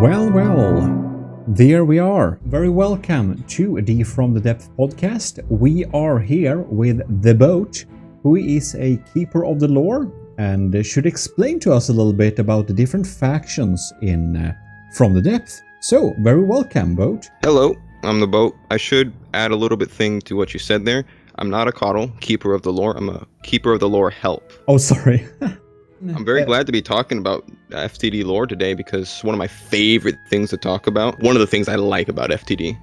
Well, there we are. Very welcome to the From the Depth podcast. We are here with the boat, who is a keeper of the lore and should explain to us a little bit about the different factions in From the Depth. So, very welcome, boat. Hello, I'm the boat. I should add a little bit thing to what you said there. I'm not a KOTL, keeper of the lore. I'm a keeper of the lore help. Oh, sorry. I'm very glad to be talking about FTD lore today because it's one of my favorite things to talk about. One of the things I like about FTD.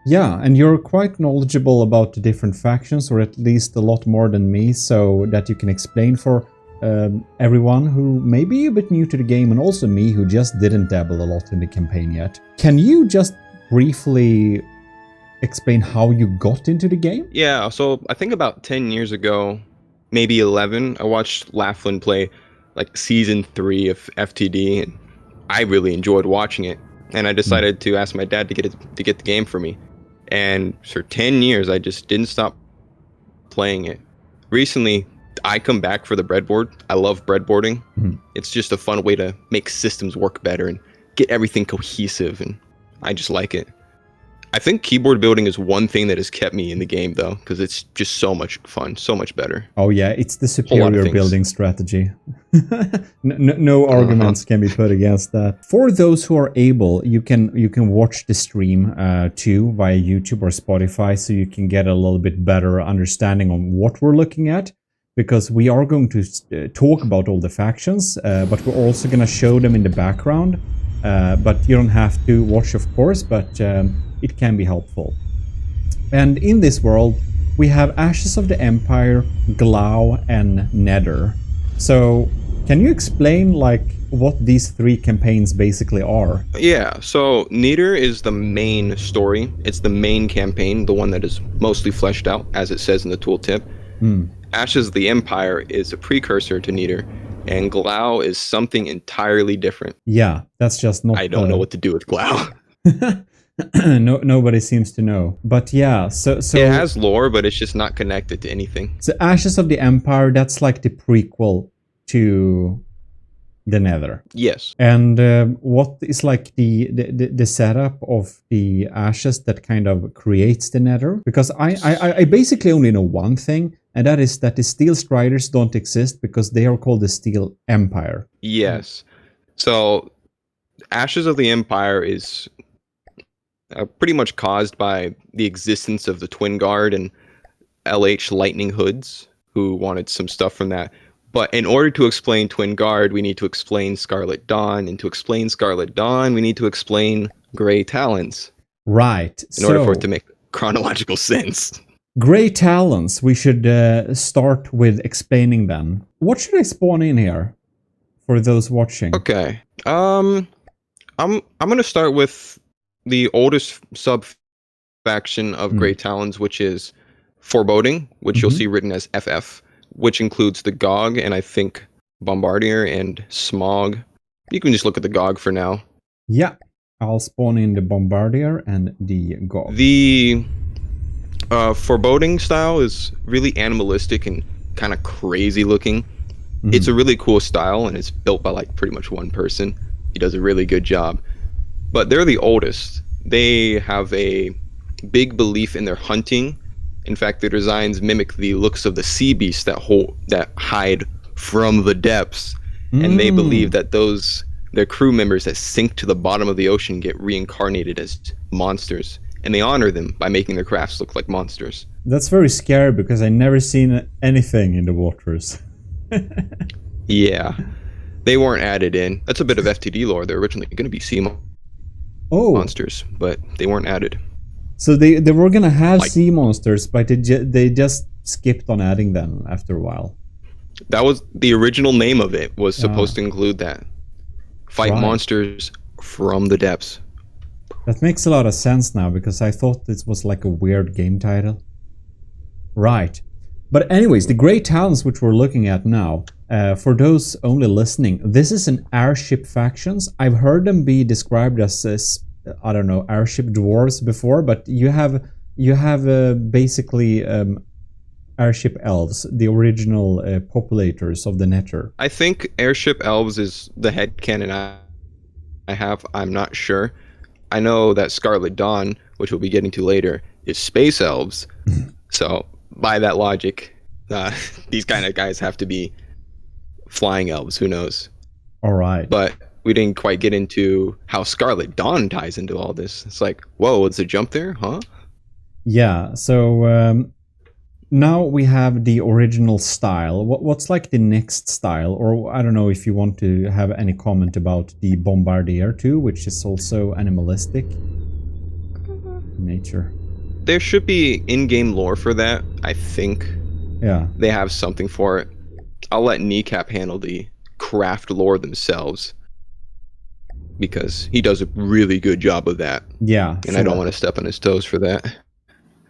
Yeah, and you're quite knowledgeable about the different factions, or at least a lot more than me, so that you can explain for everyone who may be a bit new to the game, and also me who just didn't dabble a lot in the campaign yet. Can you just briefly explain how you got into the game? Yeah, so I think about 10 years ago, maybe 11, I watched Laughlin play like season 3 of FTD, and I really enjoyed watching it. And I decided to ask my dad to get the game for me. And for 10 years, I just didn't stop playing it. Recently, I come back for the breadboard. I love breadboarding. It's just a fun way to make systems work better and get everything cohesive, and I just like it. I think keyboard building is one thing that has kept me in the game, though, because it's just so much fun, so much better. Oh yeah, it's the superior building strategy. No arguments can be put against that. For those who are able, you can watch the stream too via YouTube or Spotify, so you can get a little bit better understanding on what we're looking at. Because we are going to talk about all the factions, but we're also going to show them in the background. But you don't have to watch, of course, but it can be helpful. And in this world, we have Ashes of the Empire, Glow, and Nether. So, can you explain what these 3 campaigns basically are? Yeah, so Nether is the main story. It's the main campaign, the one that is mostly fleshed out, as it says in the tooltip. Ashes of the Empire is a precursor to Nether, and Glow is something entirely different. Yeah, that's just not... I don't know what to do with Glow. Nobody seems to know. But yeah, so... It has lore, but it's just not connected to anything. So Ashes of the Empire, that's like the prequel to the Nether. Yes. And what is like the setup of the Ashes that kind of creates the Nether? Because I basically only know one thing, and that is that the Steel Striders don't exist because they are called the Steel Empire. Yes. So Ashes of the Empire is pretty much caused by the existence of the Twin Guard and LH Lightning Hoods, who wanted some stuff from that. But in order to explain Twin Guard, we need to explain Scarlet Dawn. And to explain Scarlet Dawn, we need to explain Grey Talons. Right. In order for it to make chronological sense. Grey Talons, we should start with explaining them. What should I spawn in here for those watching? Okay. I'm going to start with the oldest sub-faction of Grey Talons, which is Foreboding, which you'll see written as FF. Which includes the GOG and I think Bombardier and Smog. You can just look at the GOG for now. Yeah, I'll spawn in the Bombardier and the GOG. The Foreboding style is really animalistic and kind of crazy looking. It's a really cool style, and it's built by like pretty much one person. He does a really good job. But they're the oldest. They have a big belief in their hunting. In fact, their designs mimic the looks of the sea beasts that hide from the depths. And they believe that their crew members that sink to the bottom of the ocean get reincarnated as monsters. And they honor them by making their crafts look like monsters. That's very scary because I never seen anything in the waters. Yeah. They weren't added in. That's a bit of FTD lore. They're originally going to be sea monsters, but they weren't added. So they were gonna have sea monsters, but they just skipped on adding them after a while. That was the original name of it, was supposed to include that. Fight monsters from the depths. That makes a lot of sense now, because I thought this was like a weird game title. Right. But anyways, the Grey Talons which we're looking at now, for those only listening, this is an airship factions. I've heard them be described as I don't know, airship dwarves before, but you have basically airship elves, the original populators of the Nether. I think airship elves is the headcanon have. I'm not sure. I know that Scarlet Dawn, which we'll be getting to later, is space elves. So by that logic, these kind of guys have to be flying elves. Who knows? All right. But we didn't quite get into how Scarlet Dawn ties into all this. It's like, whoa, what's a jump there? Huh? Yeah. So now we have the original style. What's like the next style? Or I don't know if you want to have any comment about the Bombardier too, which is also animalistic nature. There should be in-game lore for that. I think Yeah. they have something for it. I'll let Kneecap handle the craft lore themselves, because he does a really good job of that. Yeah. And I don't want to step on his toes for that.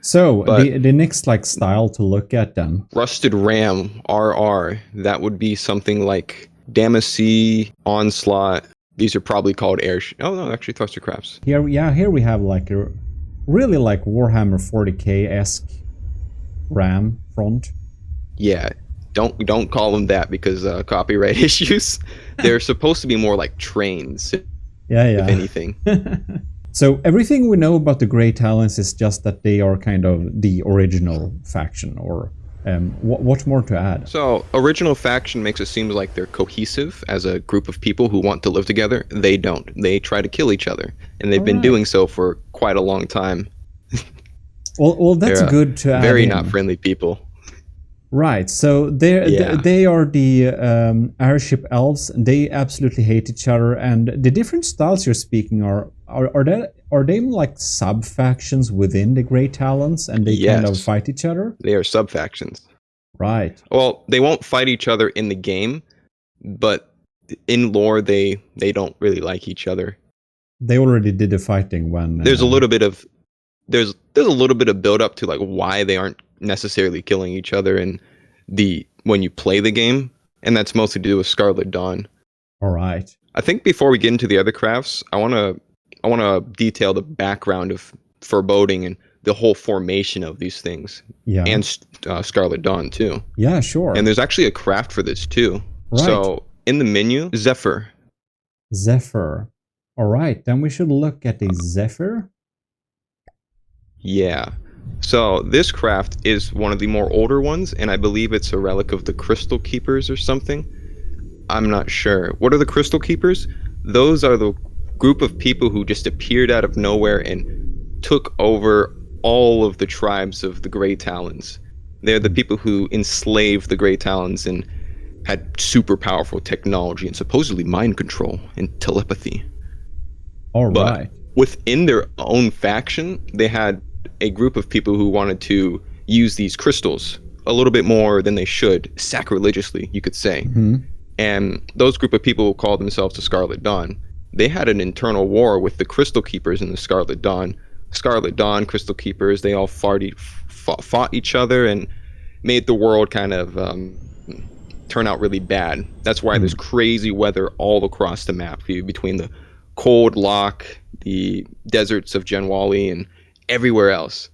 So But the next like style to look at then. Rusted Ram, RR, that would be something like Damacy, Onslaught. These are probably called oh no, actually thruster crafts. Here we have like a really like Warhammer 40k-esque ram front. Yeah, don't call them that because copyright issues. They're supposed to be more like trains, Yeah. if anything. So everything we know about the Grey Talons is just that they are kind of the original faction, or what more to add? So original faction makes it seem like they're cohesive as a group of people who want to live together. They don't. They try to kill each other, and they've been doing so for quite a long time. Well, that's good to add. Very not friendly people. Right, so they are the airship elves. They absolutely hate each other, and the different styles you're speaking are they like sub factions within the Grey Talons, and they kind of fight each other? They are sub factions. Right. Well, they won't fight each other in the game, but in lore they don't really like each other. They already did the fighting when there's a little bit of there's a little bit of build up to like why they aren't necessarily killing each other in when you play the game, and that's mostly to do with Scarlet Dawn. All right. I think before we get into the other crafts, I want to detail the background of Foreboding and the whole formation of these things. Yeah. And Scarlet Dawn too. Yeah, sure. And there's actually a craft for this too. Right. So in the menu, Zephyr. All right, then we should look at the Zephyr. Yeah. So this craft is one of the more older ones, and I believe it's a relic of the Crystal Keepers or something. I'm not sure. What are the Crystal Keepers? Those are the group of people who just appeared out of nowhere and took over all of the tribes of the Grey Talons. They're the people who enslaved the Grey Talons and had super powerful technology and supposedly mind control and telepathy. All right. But within their own faction, they had a group of people who wanted to use these crystals a little bit more than they should, sacrilegiously, you could say. Mm-hmm. And those group of people who called themselves the Scarlet Dawn, they had an internal war with the Crystal Keepers and the Scarlet Dawn. Scarlet Dawn, Crystal Keepers, they all fought each other and made the world kind of turn out really bad. That's why there's crazy weather all across the map between the Cold Lock, the deserts of Genwali, and everywhere else.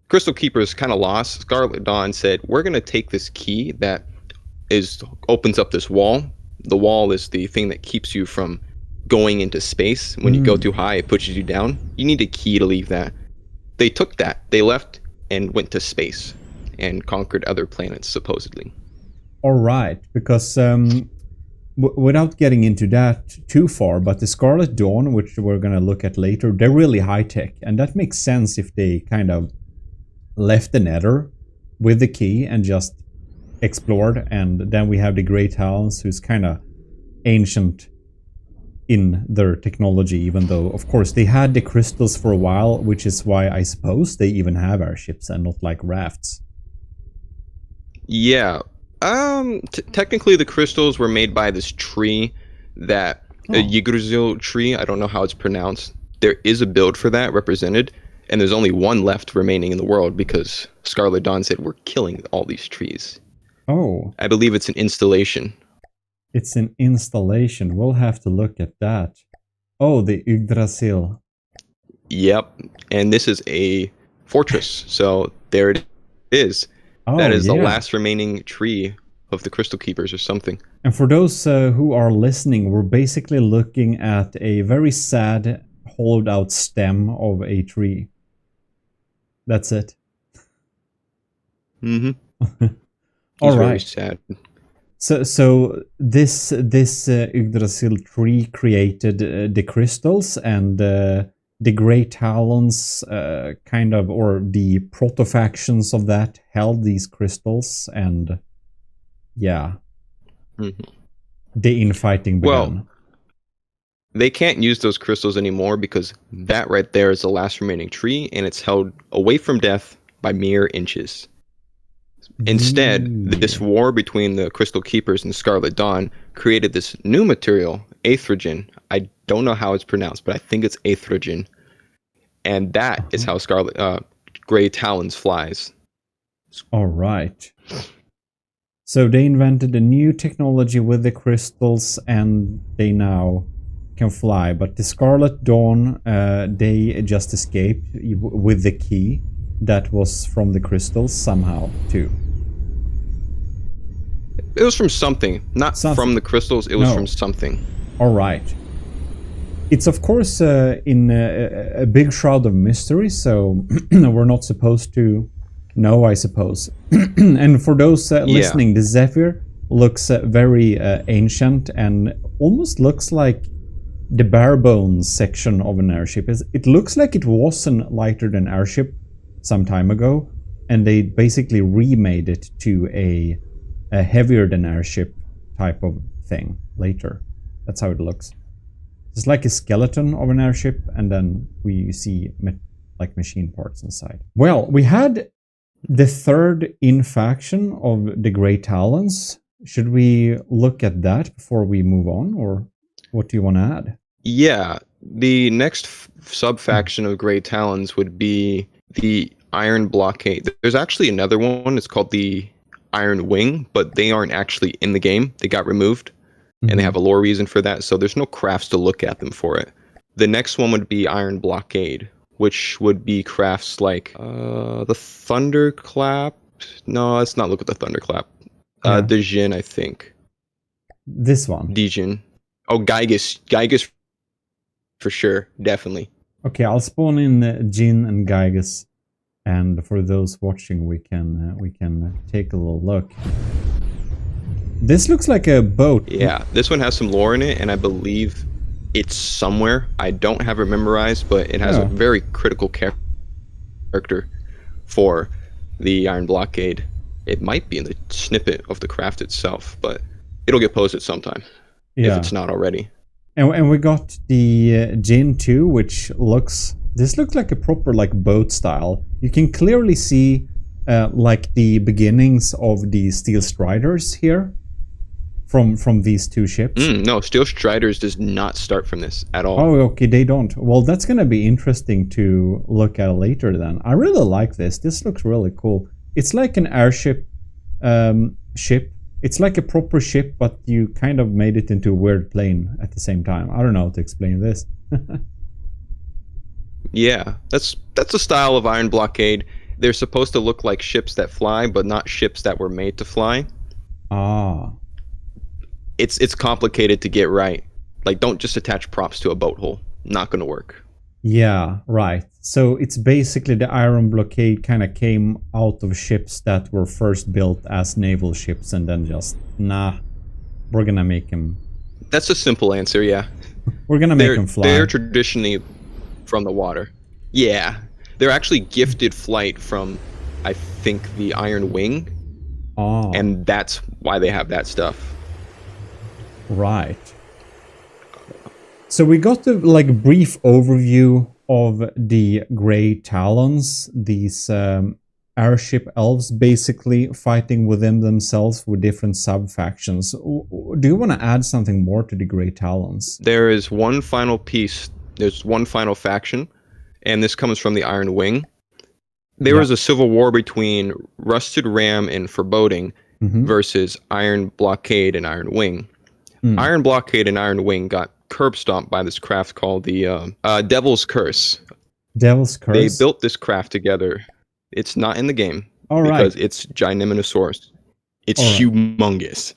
Crystal Keepers kind of lost. Scarlet Dawn said, we're going to take this key that opens up this wall. The wall is the thing that keeps you from going into space. When you go too high, it pushes you down. You need a key to leave that. They took that. They left and went to space and conquered other planets, supposedly. All right, because without getting into that too far, but the Scarlet Dawn, which we're going to look at later, they're really high-tech, and that makes sense if they kind of left the Nether with the key and just explored, and then we have the Grey Talons, who's kind of ancient in their technology, even though, of course, they had the crystals for a while, which is why I suppose they even have airships and not like rafts. Yeah. Technically, the crystals were made by this tree that a Yggdrasil tree. I don't know how it's pronounced. There is a build for that represented, and there's only one left remaining in the world because Scarlet Dawn said we're killing all these trees. Oh. I believe it's an installation. It's an installation. We'll have to look at that. Oh, the Yggdrasil. Yep. And this is a fortress. So there it is. Oh, that is the last remaining tree of the Crystal Keepers or something. And for those who are listening, we're basically looking at a very sad, hollowed out stem of a tree. That's it. Mm-hmm. All He's right. very sad. So this Yggdrasil tree created the crystals, and the Grey Talons kind of, or the proto-factions of that, held these crystals, and yeah, the infighting began. Well, they can't use those crystals anymore because that right there is the last remaining tree, and it's held away from death by mere inches. Instead, this war between the Crystal Keepers and Scarlet Dawn created this new material, Aethrogen. I don't know how it's pronounced, but I think it's Aethrogen. And that is how Grey Talons flies. All right. So they invented a new technology with the crystals, and they now can fly. But the Scarlet Dawn, they just escaped with the key that was from the crystals somehow too. It was from something, not from the crystals. It was from something. All right. It's of course in a big shroud of mystery, so we're not supposed to know, I suppose. And for those listening, the Zephyr looks very ancient and almost looks like the bare bones section of an airship. It looks like it wasn't lighter than airship some time ago, and they basically remade it to a heavier than airship type of thing later. That's how it looks. It's like a skeleton of an airship, and then we see like machine parts inside. Well, we had the third infaction of the Grey Talons. Should we look at that before we move on, or what do you want to add? Yeah, the next sub-faction of Grey Talons would be the Iron Blockade. There's actually another one. It's called the Iron Wing, but they aren't actually in the game. They got removed, and they have a lore reason for that, so there's no crafts to look at them for it. The next one would be Iron Blockade, which would be crafts like the Thunderclap. No, let's not look at the Thunderclap. The Jin, I think. This one. Dijin. Oh, Gygus. Gygus for sure, definitely. Okay, I'll spawn in Jin and Gygus, and for those watching, we can take a little look. This looks like a boat. Yeah, this one has some lore in it, and I believe it's somewhere. I don't have it memorized, but it has a very critical character for the Iron Blockade. It might be in the snippet of the craft itself, but it'll get posted sometime if it's not already. And we got the Jin 2, which looks like a proper like boat style. You can clearly see like the beginnings of the Steel Striders here from these two ships. No, Steel Striders does not start from this at all. Oh, okay, they don't. Well, that's gonna be interesting to look at later then. I really like this. This looks really cool. It's like an airship ship. It's like a proper ship, but you kind of made it into a weird plane at the same time. I don't know how to explain this. Yeah, that's the style of Iron Blockade. They're supposed to look like ships that fly, but not ships that were made to fly. Ah. It's complicated to get right. Like, don't just attach props to a boat hull. Not gonna work. Yeah, right. So it's basically the Iron Blockade kind of came out of ships that were first built as naval ships, and then just, nah, we're gonna make them. That's a simple answer, yeah. We're gonna make them fly. They're traditionally from the water. Yeah. They're actually gifted flight from, I think, the Iron Wing. Oh. And that's why they have that stuff. Right. So we got the like brief overview of the Grey Talons, these airship elves basically fighting within themselves with different sub-factions. Do you want to add something more to the Grey Talons? There is one final piece. There's one final faction, and this comes from the Iron Wing. There was a civil war between Rusted Ram and Foreboding versus Iron Blockade and Iron Wing. Iron Blockade and Iron Wing got curb stomped by this craft called the Devil's Curse. Devil's Curse? They built this craft together. It's not in the game because it's Gmodism. It's All right. humongous.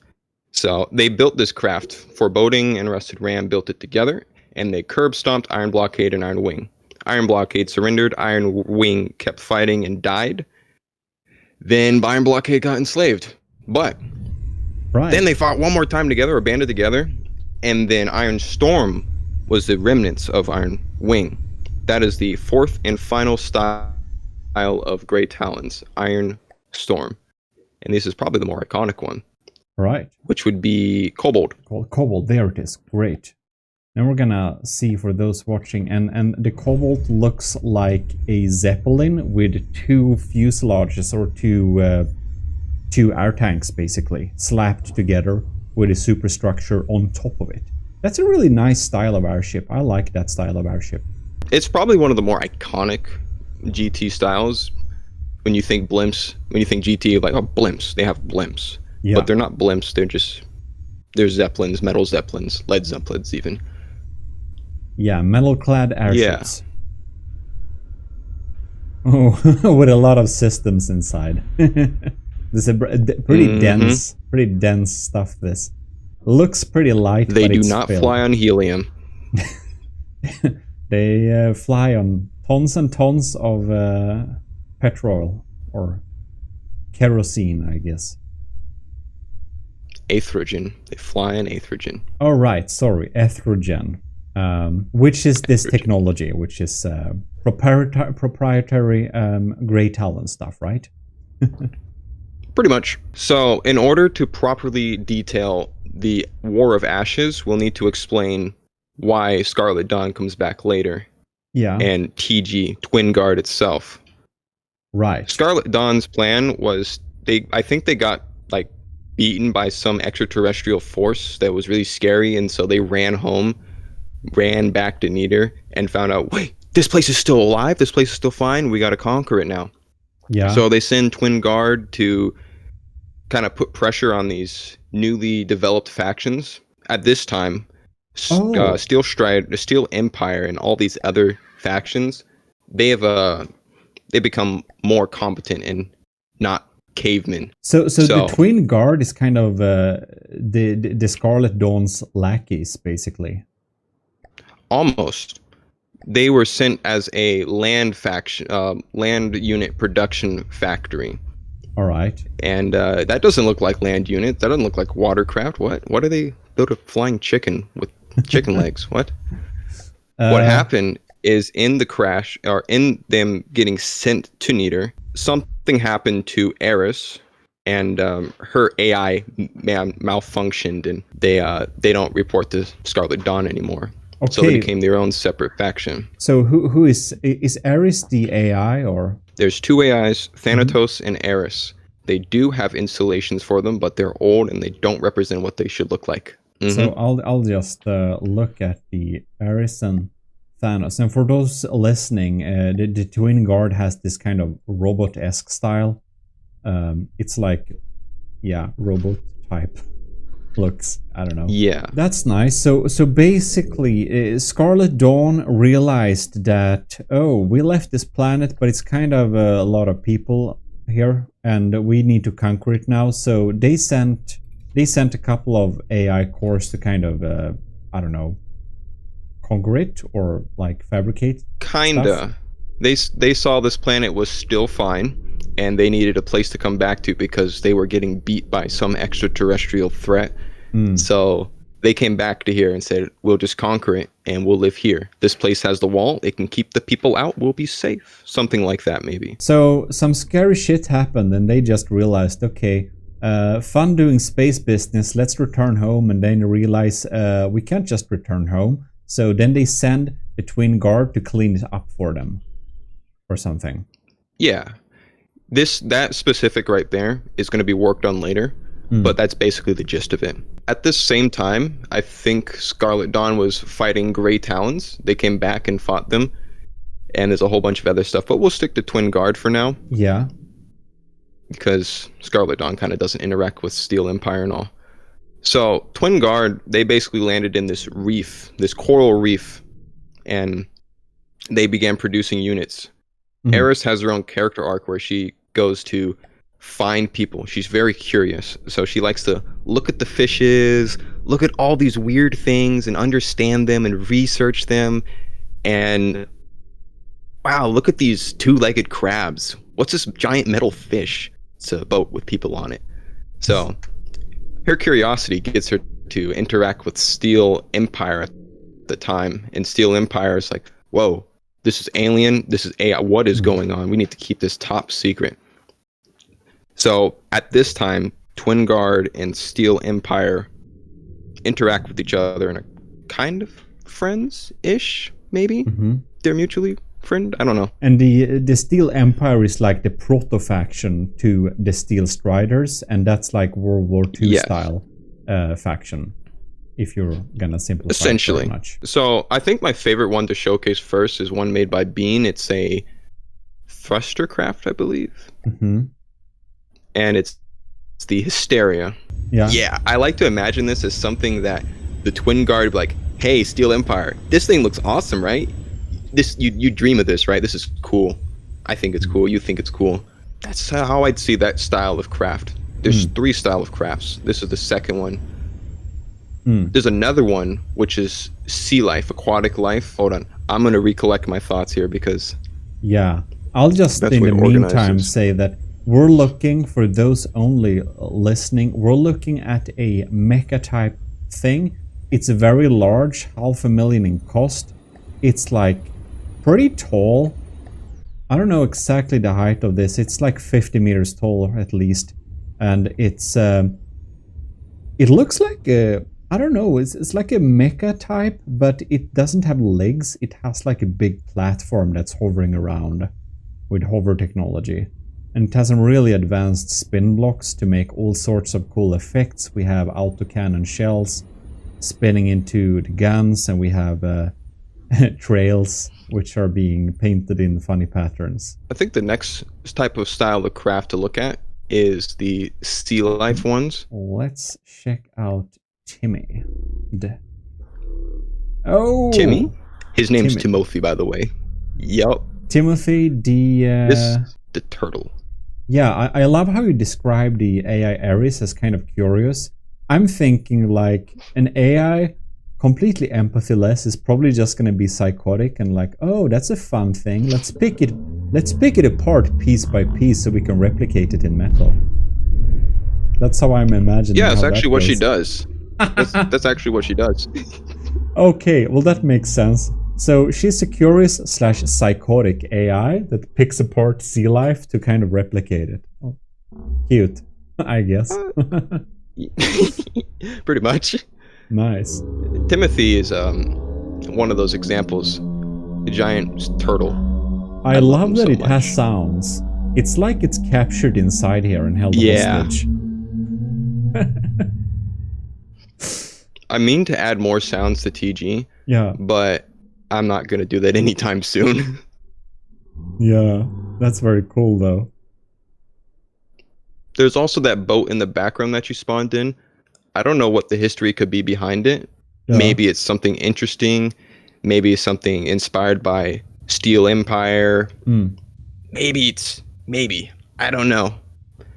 So they built this craft. Foreboding and Rusted Ram built it together, and they curb stomped Iron Blockade and Iron Wing. Iron Blockade surrendered, Iron Wing kept fighting and died. Then Iron Blockade got enslaved. But then they fought one more time together, or banded together, and then Iron Storm was the remnants of Iron Wing. That is the fourth and final style of Grey Talons, Iron Storm. And this is probably the more iconic one. Right. Which would be Kobold. Kobold, there it is. Great. Now we're gonna see for those watching, and the Kobold looks like a Zeppelin with two fuselages, or two air tanks basically slapped together with a superstructure on top of it. That's a really nice style of airship. I like that style of airship. It's probably one of the more iconic GT styles. When you think blimps, when you think GT, like, oh, blimps, they have blimps. Yeah. But they're not blimps, they're Zeppelins, metal Zeppelins, lead Zeppelins even. Yeah, metal-clad airships. Yeah. Oh, with a lot of systems inside. This is a pretty dense stuff, this. Looks pretty light, They but do it's not filled. Fly on helium. They fly on tons and tons of petrol, or kerosene, I guess. Aethrogen. They fly on aethrogen. Oh, right. Sorry. Aethrogen. Which is this technology, which is proprietary Grey Talon stuff, right? Pretty much. So, in order to properly detail the War of Ashes, we'll need to explain why Scarlet Dawn comes back later. Yeah. And TG, Twin Guard itself. Right. Scarlet Dawn's plan was, I think they got, like, beaten by some extraterrestrial force that was really scary, and so they ran home, ran back to Neater, and found out, wait, this place is still alive, this place is still fine, we gotta conquer it now. Yeah. So they send Twin Guard to kind of put pressure on these newly developed factions. At this time, Steel Stride, the Steel Empire, and all these other factions, they become more competent and not cavemen. So the Twin Guard is kind of the Scarlet Dawn's lackeys, basically. Almost. They were sent as a land unit production factory. All right. And that doesn't look like land unit. That doesn't look like watercraft. What are they built a flying chicken with chicken legs? What? What happened is, in the crash, or in them getting sent to Neater, something happened to Eris, and her AI malfunctioned, and they don't report to Scarlet Dawn anymore. Okay. So they became their own separate faction. So who is Eris the AI, or? There's two AIs, Thanatos and Eris. They do have installations for them, but they're old and they don't represent what they should look like. So I'll just look at the Eris and Thanos. And for those listening, the Twin Guard has this kind of robot-esque style. It's like, yeah, robot type looks. I don't know. Yeah. That's nice. So basically, Scarlet Dawn realized that, oh, we left this planet, but it's kind of a lot of people here, and we need to conquer it now. So they sent a couple of AI cores to kind of, I don't know, conquer it, or like fabricate kinda stuff. They saw this planet was still fine, and they needed a place to come back to because they were getting beat by some extraterrestrial threat. So they came back to here and said, we'll just conquer it and we'll live here. This place has the wall, it can keep the people out, we'll be safe. Something like that, maybe. So some scary shit happened, and they just realized, okay, fun doing space business, let's return home. And then they realize we can't just return home. So then they send the Twin Guard to clean it up for them, or something. Yeah. That specific right there is going to be worked on later, but that's basically the gist of it. At this same time, I think Scarlet Dawn was fighting Grey Talons. They came back and fought them, and there's a whole bunch of other stuff, but we'll stick to Twin Guard for now. Yeah. Because Scarlet Dawn kind of doesn't interact with Steel Empire and all. So Twin Guard, they basically landed in this reef, this coral reef, and they began producing units. Eris has her own character arc where she goes to find people. She's very curious. So she likes to look at the fishes, look at all these weird things and understand them and research them. And wow, look at these two-legged crabs. What's this giant metal fish? It's a boat with people on it. So her curiosity gets her to interact with Steel Empire at the time. And Steel Empire is like, whoa, this is alien. This is AI. What is going on? We need to keep this top secret. So at this time, Twin Guard and Steel Empire interact with each other in a kind of friends-ish, maybe. They're mutually friend. I don't know. And the Steel Empire is like the proto-faction to the Steel Striders, and that's like World War II style faction, if you're gonna simplify essentially. It very much. So I think my favorite one to showcase first is one made by Bean. It's a thruster craft, I believe. And it's the Hysteria. Yeah, I like to imagine this as something that the Twin Guard would be like, hey, Steel Empire, this thing looks awesome, right? This you dream of this, right? This is cool. I think it's cool. You think it's cool. That's how I'd see that style of craft. There's 3 style of crafts. This is the second one. There's another one, which is sea life, aquatic life. Hold on. I'm going to recollect my thoughts here because... Yeah. I'll just, in the meantime, say that we're looking, for those only listening, we're looking at a mecha type thing. It's very large, $500,000 in cost. It's like pretty tall. I don't know exactly the height of this. It's like 50 meters tall at least. And it's... it looks like a... I don't know, it's like a mecha type, but it doesn't have legs. It has like a big platform that's hovering around with hover technology. And it has some really advanced spin blocks to make all sorts of cool effects. We have autocannon shells spinning into the guns, and we have trails which are being painted in funny patterns. I think the next type of style of craft to look at is the sea life ones. Let's check out Timmy. Oh! Timmy? His name's Timothy, by the way. Yup. Timothy, the turtle. Yeah, I love how you describe the AI Ares as kind of curious. I'm thinking like an AI completely empathyless is probably just going to be psychotic and like, oh, that's a fun thing. Let's pick it apart piece by piece so we can replicate it in metal. That's how I'm imagining. Yeah, that's actually what she does. That's actually what she does. Okay, well that makes sense. So she's a curious / psychotic AI that picks apart sea life to kind of replicate it. Oh, cute, I guess. Pretty much. Nice. Timothy is one of those examples. A giant turtle. I love that it has sounds. It's like it's captured inside here and held hostage. I mean to add more sounds to TG. Yeah. But I'm not going to do that anytime soon. Yeah, that's very cool though. There's also that boat in the background that you spawned in. I don't know what the history could be behind it. Yeah. Maybe it's something interesting. Maybe it's something inspired by Steel Empire. Maybe. I don't know.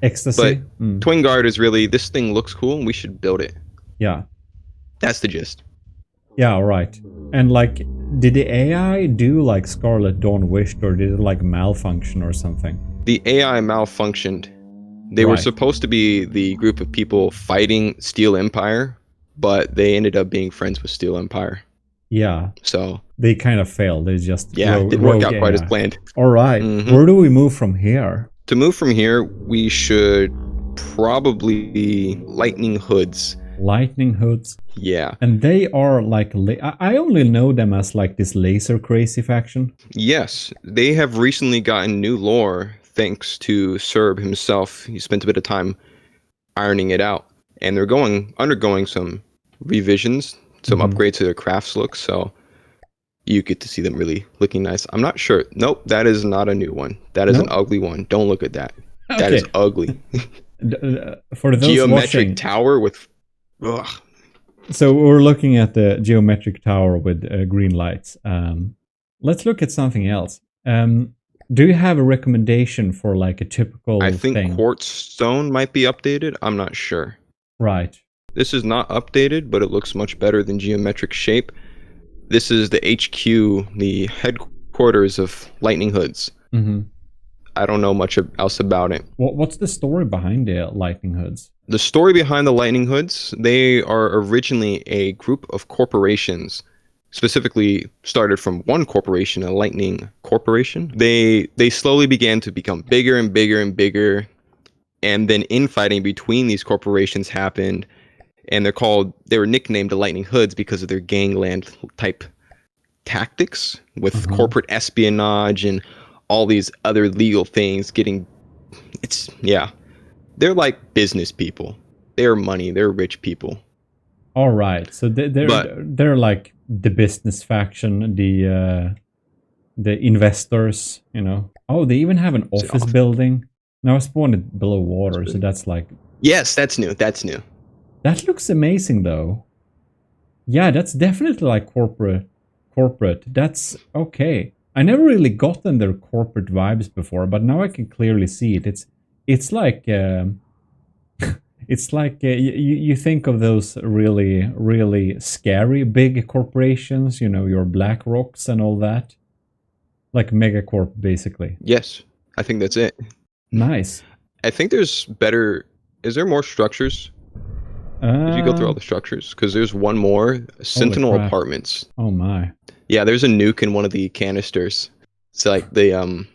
Ecstasy. But Twin Guard is really, this thing looks cool and we should build it. Yeah. That's the gist. Yeah, right. And like, did the AI do like Scarlet Dawn wished, or did it like malfunction or something? The AI malfunctioned. They were supposed to be the group of people fighting Steel Empire, but they ended up being friends with Steel Empire. Yeah. So they kind of failed. They just didn't work out quite as planned. All right. Where do we move from here? To move from here, we should probably Lightning Hoods. Lightning Hoods. Yeah. And they are like, I only know them as like this laser crazy faction. Yes. They have recently gotten new lore thanks to Serb himself. He spent a bit of time ironing it out. And they're undergoing some revisions, some upgrades to their crafts look. So you get to see them really looking nice. I'm not sure. Nope, that is not a new one. That is an ugly one. Don't look at that. Okay. That is ugly. For those geometric watching, tower with... Ugh. So we're looking at the geometric tower with green lights. Let's look at something else. Do you have a recommendation for like a typical I think thing? quartz stone might be updated. I'm not sure. Right. This is not updated, but it looks much better than geometric shape. This is the HQ, the headquarters of Lightning Hoods. Mm-hmm. I don't know much else about it. What's the story behind the Lightning Hoods? The story behind the Lightning Hoods, they are originally a group of corporations, specifically started from one corporation, a Lightning Corporation. They slowly began to become bigger and bigger and bigger, and then infighting between these corporations happened, and they were nicknamed the Lightning Hoods because of their gangland type tactics with corporate espionage and all these other legal things they're like business people. They're money. They're rich people. All right. So But they're like the business faction, the investors. You know. Oh, they even have an office building. Now I spawned it below water, so that's like. Yes, that's new. That's new. That looks amazing, though. Yeah, that's definitely like corporate. That's okay. I never really gotten their corporate vibes before, but now I can clearly see it. It's like it's like you think of those really scary big corporations, you know, your Black Rocks and all that, like megacorp basically. Yes, I think that's it. Nice. I think there's better. Is there more structures? Did you go through all the structures? Because there's one more, Sentinel Apartments. Oh my. Yeah, there's a nuke in one of the canisters. It's like the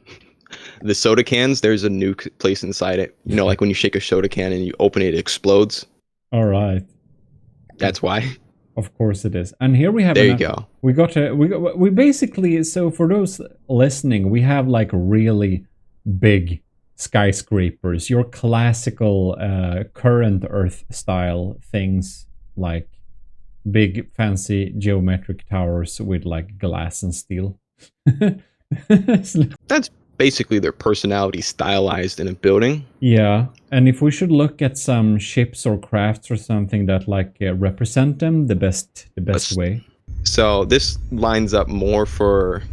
soda cans, there's a nuke placed inside it. You know, like when you shake a soda can and you open it, it explodes. All right. That's why. Of course it is. And here we have. There you go. We basically, so for those listening, we have like really big skyscrapers, your classical current Earth style things, like big fancy geometric towers with like glass and steel. That's basically their personality stylized in a building. Yeah, and if we should look at some ships or crafts or something that like represent them the best way. So this lines up more for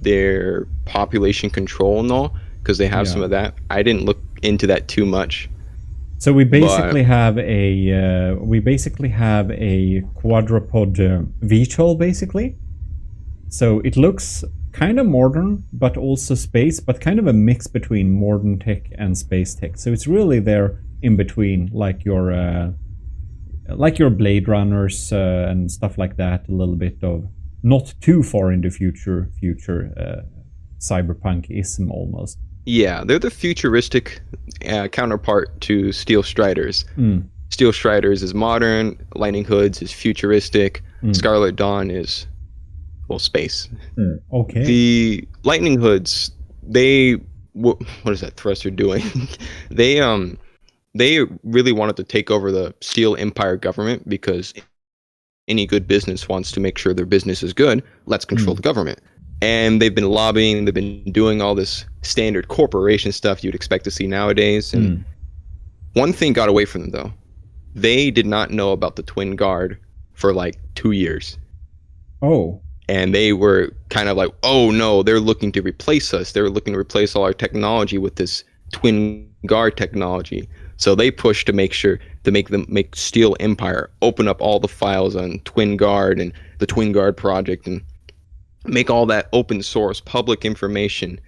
their population control and all, because they have some of that. I didn't look into that too much. So we basically have a quadrupod VTOL basically. So it looks kind of modern, but also space, but kind of a mix between modern tech and space tech. So it's really there in between, like your Blade Runners and stuff like that. A little bit of not too far in the future cyberpunk-ism almost. Yeah, they're the futuristic counterpart to Steel Striders. Steel Striders is modern, Lightning Hoods is futuristic, Scarlet Dawn is, well, space. Okay. The Lightning Hoods, what is that thruster doing? They really wanted to take over the Steel Empire government because any good business wants to make sure their business is good. Let's control the government. And they've been lobbying, they've been doing all this standard corporation stuff you'd expect to see nowadays. And one thing got away from them, though. They did not know about the Twin Guard for like 2 years. Oh. And they were kind of like, oh no, they're looking to replace us. They're looking to replace all our technology with this Twin Guard technology. So they pushed to make Steel Empire open up all the files on Twin Guard and the Twin Guard project and make all that open source public information.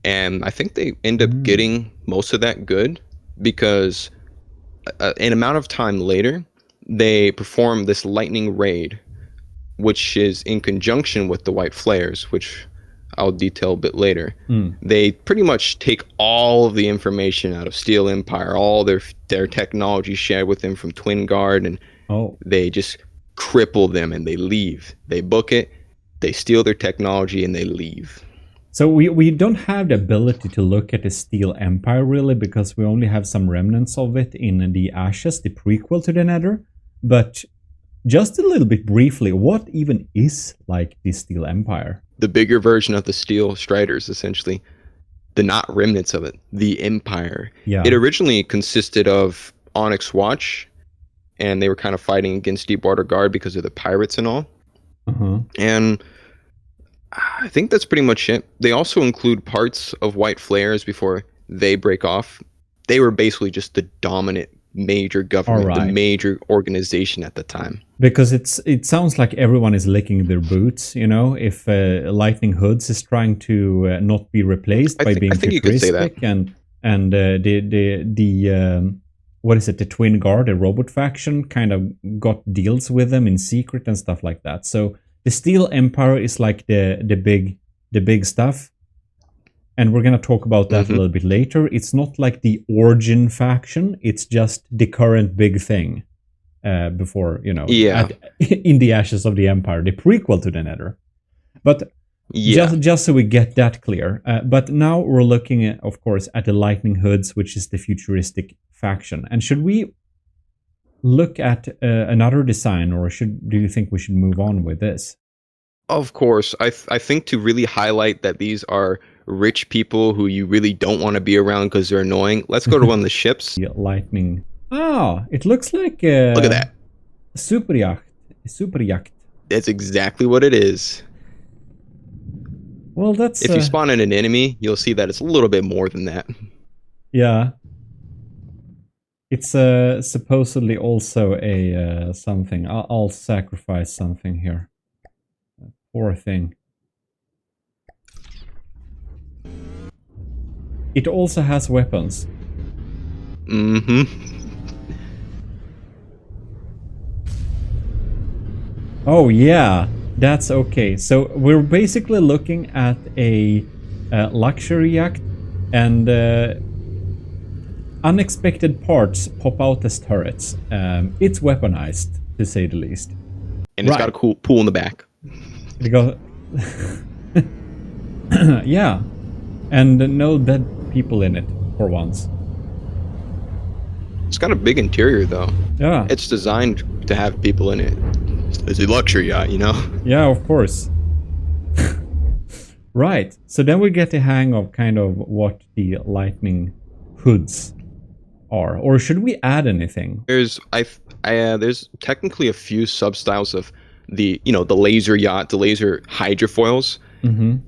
And I think they end up getting most of that good because an amount of time later, they perform this lightning raid, which is in conjunction with the White Flares, which I'll detail a bit later. They pretty much take all of the information out of Steel Empire, all their technology shared with them from Twin Guard, and they just cripple them and they leave. They book it, they steal their technology, and they leave. So we don't have the ability to look at the Steel Empire really, because we only have some remnants of it in the Ashes, the prequel to the Nether. But just a little bit briefly, what even is like the Steel Empire? The bigger version of the Steel Striders, essentially. The not remnants of it, the Empire. Yeah. It originally consisted of Onyx Watch, and they were kind of fighting against Deepwater Guard because of the pirates and all. And I think that's pretty much it. They also include parts of white flares before they break off. They were basically just the dominant major government, the right. major organization at the time. Because it sounds like everyone is licking their boots, you know, if Lightning Hoods is trying to not be replaced by being I think you could say that. futuristic, and the what is it, the Twin Guard, the robot faction, kind of got deals with them in secret and stuff like that. So the Steel Empire is like the big stuff, and we're gonna talk about that a little bit later. It's not like the origin faction; it's just the current big thing. Before, you know, in the Ashes of the Empire, the prequel to the Nether. But just so we get that clear. But now we're looking at, of course, at the Lightning Hoods, which is the futuristic faction. And should we look at another design, or do you think we should move on with this? Of course. I think to really highlight that these are rich people who you really don't want to be around because they're annoying, let's go to one of the ships. The Lightning. Oh, it looks like look at that. Superjacht. That's exactly what it is. Well, that's... If you spawn in an enemy, you'll see that it's a little bit more than that. Yeah. It's supposedly also a something. I'll sacrifice something here. Poor thing. It also has weapons. Oh yeah, that's okay. So we're basically looking at a luxury yacht, and unexpected parts pop out as turrets. It's weaponized, to say the least. And it's got a cool pool in the back. It goes... yeah, and no dead people in it for once. It's got a big interior though. Yeah. It's designed to have people in it. It's a luxury yacht, you know? Yeah, of course. Right. So then we get the hang of kind of what the Lightning Hoods are. Or should we add anything? There's technically a few substyles of the laser yacht, the laser hydrofoils,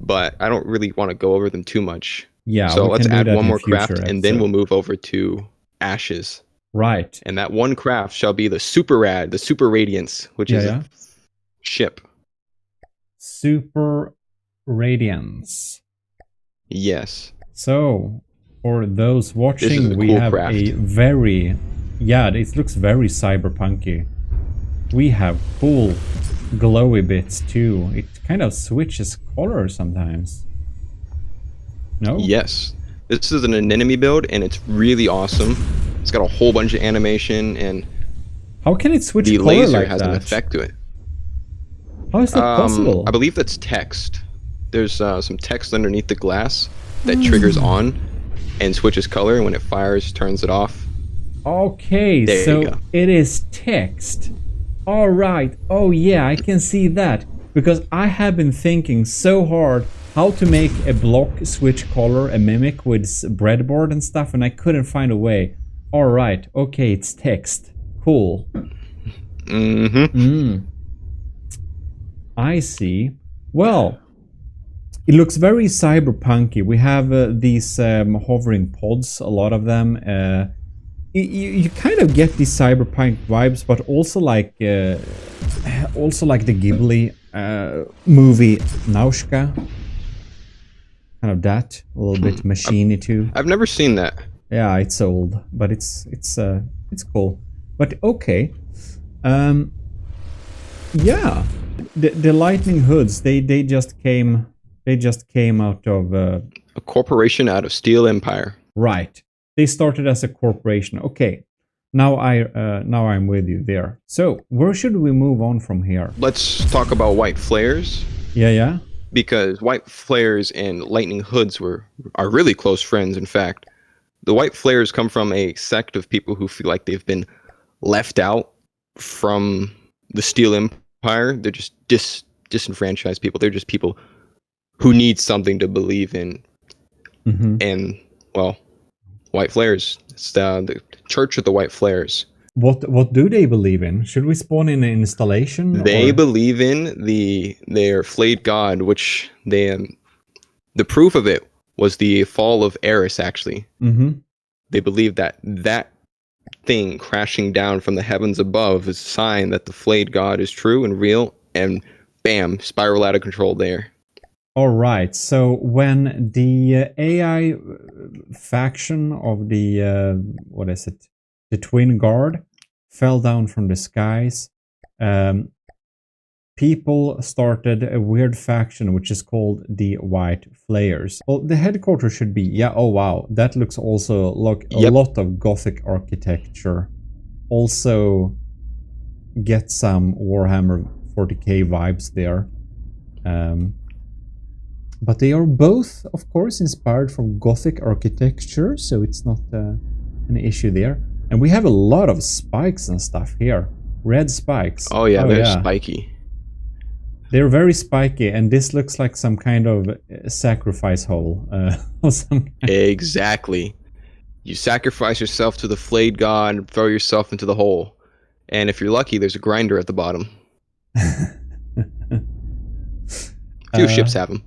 but I don't really want to go over them too much. Yeah. So let's add one more craft, and then we'll move over to Ashes. Right. And that one craft shall be the Super Radiance, which is a ship. Super Radiance. Yes. So, for those watching, we have a very... Yeah, it looks very cyberpunky. We have cool glowy bits too. It kind of switches color sometimes. No? Yes. This is an enemy build, and it's really awesome. It's got a whole bunch of animation, and how can it switch the color laser like has that? an effect to it. How is that possible? I believe that's text. There's some text underneath the glass that triggers on and switches color, and when it fires, turns it off. Okay, so it is text. All right. Oh yeah, I can see that, because I have been thinking so hard how to make a block switch color, a mimic with breadboard and stuff, and I couldn't find a way. All right. Okay, it's text. Cool. I see. Well, it looks very cyberpunky. We have these hovering pods, a lot of them. You kind of get these cyberpunk vibes, but also like the Ghibli movie Nausicaä. Kind of that, a little bit machiney too. I've never seen that. Yeah, it's old, but it's cool. But okay, yeah, the Lightning Hoods they just came out of a corporation out of Steel Empire. Right. They started as a corporation. Okay, now I'm with you there. So where should we move on from here? Let's talk about white flares. Yeah. Because white flares and Lightning Hoods are really close friends. In fact, the white flares come from a sect of people who feel like they've been left out from the Steel Empire. They're just disenfranchised people. They're just people who need something to believe in. And well, white flares. It's the Church of the White Flares. What do they believe in? Should we spawn in an installation? They Or believe in their flayed god, which the proof of it was the fall of Eris. Actually, they believe that thing crashing down from the heavens above is a sign that the flayed god is true and real, and bam, spiral out of control there. all right. So when the AI faction of the what is it, the Twin Guard, fell down from the skies, people started a weird faction which is called the White Flayers. Well, the headquarters should be, yeah, oh wow, that looks also like a lot of Gothic architecture. Also get some Warhammer 40k vibes there. But they are both, of course, inspired from Gothic architecture, so it's not an issue there. And we have a lot of spikes and stuff here. Red spikes. Oh yeah, they're spiky. They're very spiky, and this looks like some kind of sacrifice hole. Exactly. You sacrifice yourself to the flayed god, throw yourself into the hole. And if you're lucky, there's a grinder at the bottom. Few ships have them.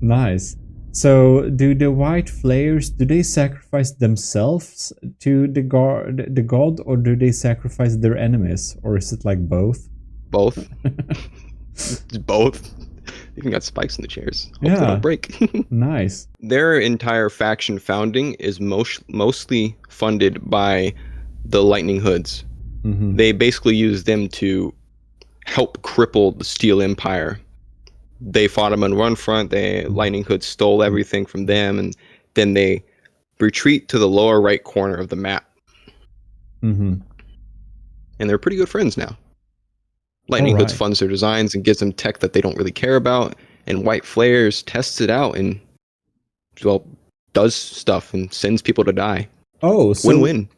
Nice. So, do the White Flayers, do they sacrifice themselves to the god, or do they sacrifice their enemies? Or is it like both? Both. Both. Even got spikes in the chairs. Hope they don't break. Nice. Their entire faction founding is mostly funded by the Lightning Hoods. They basically use them to help cripple the Steel Empire. They fought them on one front. Lightning Hoods stole everything from them, and then they retreat to the lower right corner of the map. And they're pretty good friends now. Lightning Hoods funds their designs and gives them tech that they don't really care about, and White Flayers tests it out and, well, does stuff and sends people to die. Oh, so win-win.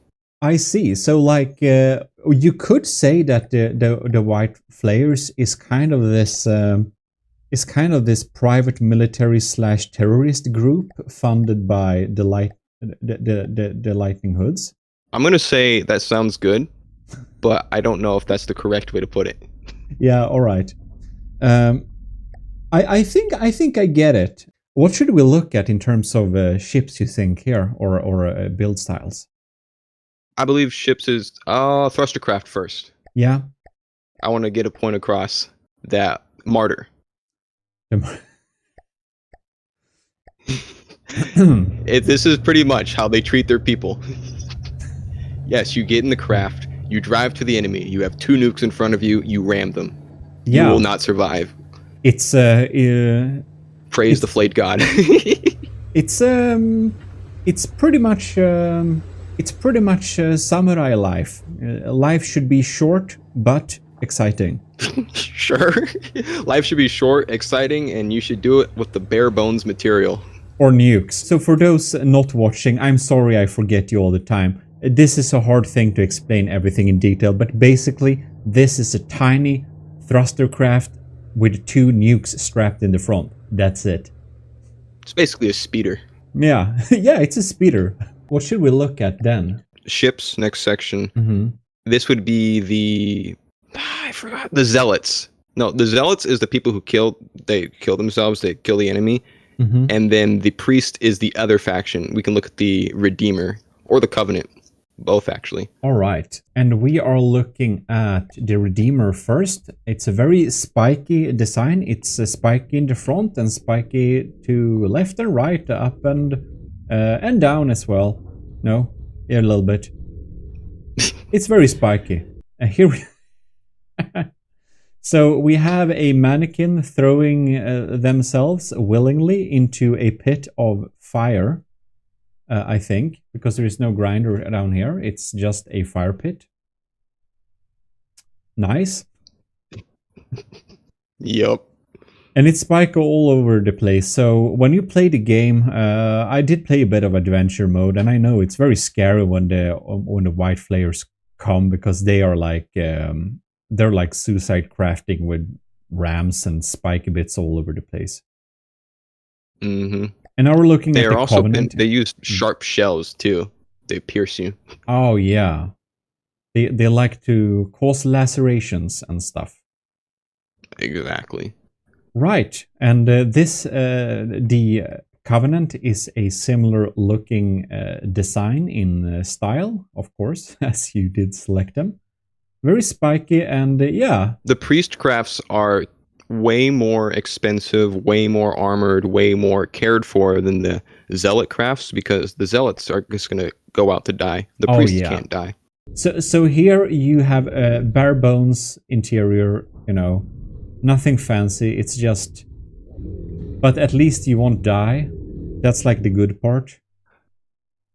I see. So, like, you could say that the White Flayers is kind of this private military / terrorist group funded by the Lightning Hoods. I'm gonna say that sounds good, but I don't know if that's the correct way to put it. Yeah, all right. I think I get it. What should we look at in terms of ships, you think, here, or build styles? I believe ships is thrustercraft first. Yeah. I want to get a point across that Martyr. This is pretty much how they treat their people. Yes, you get in the craft, you drive to the enemy, you have 2 nukes in front of you, you ram them. You will not survive. It's praise the flayed god. It's pretty much samurai life. Life should be short but exciting. Sure. Life should be short, exciting, and you should do it with the bare bones material. Or nukes. So for those not watching, I'm sorry I forget you all the time. This is a hard thing to explain everything in detail, but basically this is a tiny thrustercraft with 2 nukes strapped in the front. That's it. It's basically a speeder. Yeah, yeah, it's a speeder. What should we look at then? Ships, next section. This would be the... I forgot. The Zealots. No, the Zealots is the people who kill themselves, they kill the enemy. And then the Priest is the other faction. We can look at the Redeemer or the Covenant. Both, actually. All right. And we are looking at the Redeemer first. It's a very spiky design. It's spiky in the front and spiky to left and right, up and down as well. No? Yeah, a little bit. It's very spiky. And here we... So we have a mannequin throwing themselves willingly into a pit of fire. I think, because there is no grinder down here. It's just a fire pit. Nice. Yep. And it's spike all over the place. So when you play the game, I did play a bit of adventure mode, and I know it's very scary when the White Flayers come, because they are like they're like suicide crafting with rams and spiky bits all over the place. And now we're looking at the Covenant. They use sharp shells too. They pierce you. Oh yeah. They like to cause lacerations and stuff. Exactly. Right, and the Covenant is a similar looking design in style, of course, as you did select them. Very spiky, and yeah. The priest crafts are way more expensive, way more armored, way more cared for than the zealot crafts, because the zealots are just going to go out to die. The Oh priests yeah. can't die. So here you have a bare bones interior, nothing fancy. It's just, but at least you won't die. That's like the good part.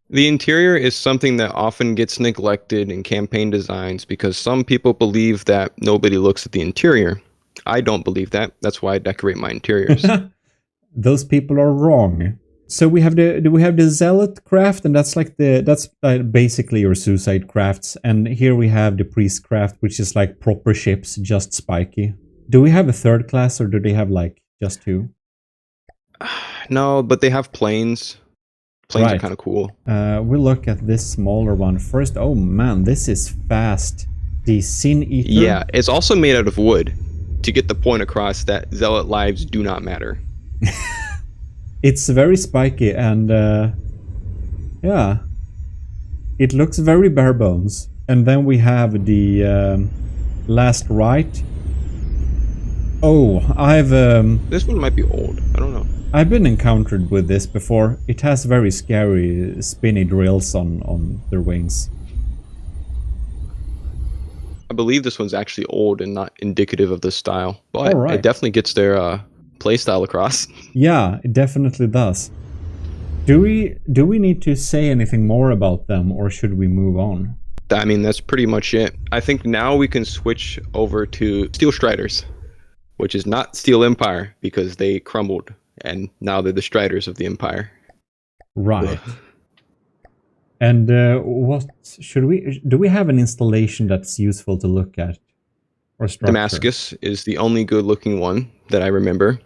The interior is something that often gets neglected in campaign designs because some people believe that nobody looks at the interior. I don't believe that. That's why I decorate my interiors. Those people are wrong. So we have the zealot craft, and that's basically your suicide crafts. And here we have the priest craft, which is like proper ships, just spiky. Do we have a third class, or do they have like just two? No, but they have planes. Planes are kind of cool. We'll look at this smaller one first. Oh man, this is fast. The Sin Eater. Yeah, it's also made out of wood to get the point across that zealot lives do not matter. It's very spiky, and yeah, it looks very bare bones. And then we have the last rite. Oh, This one might be old. I don't know. I've been encountered with this before. It has very scary spinny drills on their wings. I believe this one's actually old and not indicative of this style, but right. It definitely gets their playstyle across. Yeah, it definitely does. Do we need to say anything more about them, or should we move on? I mean, that's pretty much it. I think now we can switch over to Steel Striders, which is not Steel Empire because they crumbled, and now they're the Striders of the Empire. Right. And what should we do? We have an installation that's useful to look at, or structure? Damascus is the only good-looking one that I remember.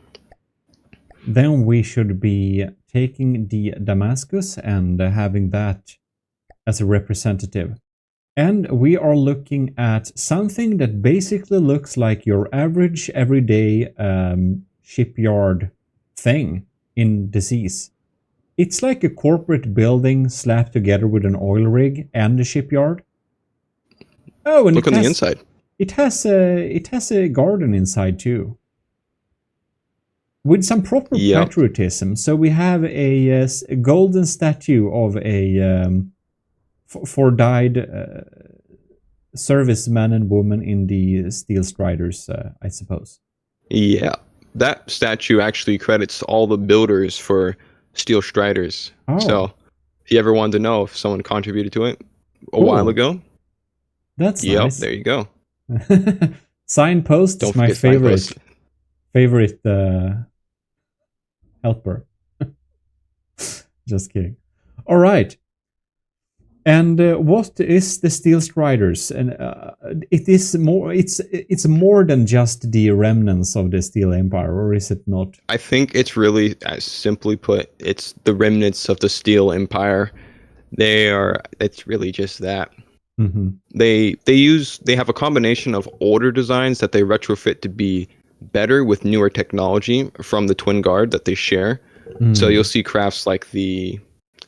Then we should be taking the Damascus and having that as a representative. And we are looking at something that basically looks like your average everyday shipyard thing in Disease. It's like a corporate building slapped together with an oil rig and a shipyard. Oh, and look on the inside. It has a garden inside too, with some proper patriotism. So we have a golden statue of a for died serviceman and woman in the Steel Striders, I suppose. Yeah, that statue actually credits all the builders for Steel Striders. Oh. So if you ever wanted to know if someone contributed to it a while ago, that's nice. There you go. Signpost is my favorite helper. Just kidding. All right. And what is the Steel Striders? And it is more. It's more than just the remnants of the Steel Empire, or is it not? I think it's really, as simply put, it's the remnants of the Steel Empire. It's really just that. Mm-hmm. They have a combination of older designs that they retrofit to be better with newer technology from the Twin Guard that they share. So you'll see crafts like the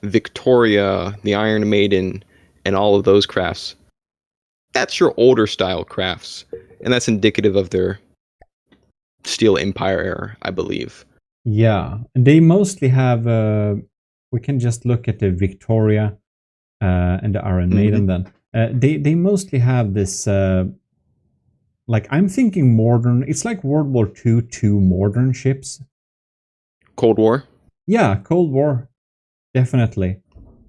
Victoria, the Iron Maiden, and all of those crafts. That's your older style crafts, and that's indicative of their Steel Empire era, I believe. Yeah, they mostly have. We can just look at the Victoria and the Iron Maiden. Then they mostly have this. Like, I'm thinking modern. It's like World War II modern ships. Cold War. Yeah, Cold War. Definitely.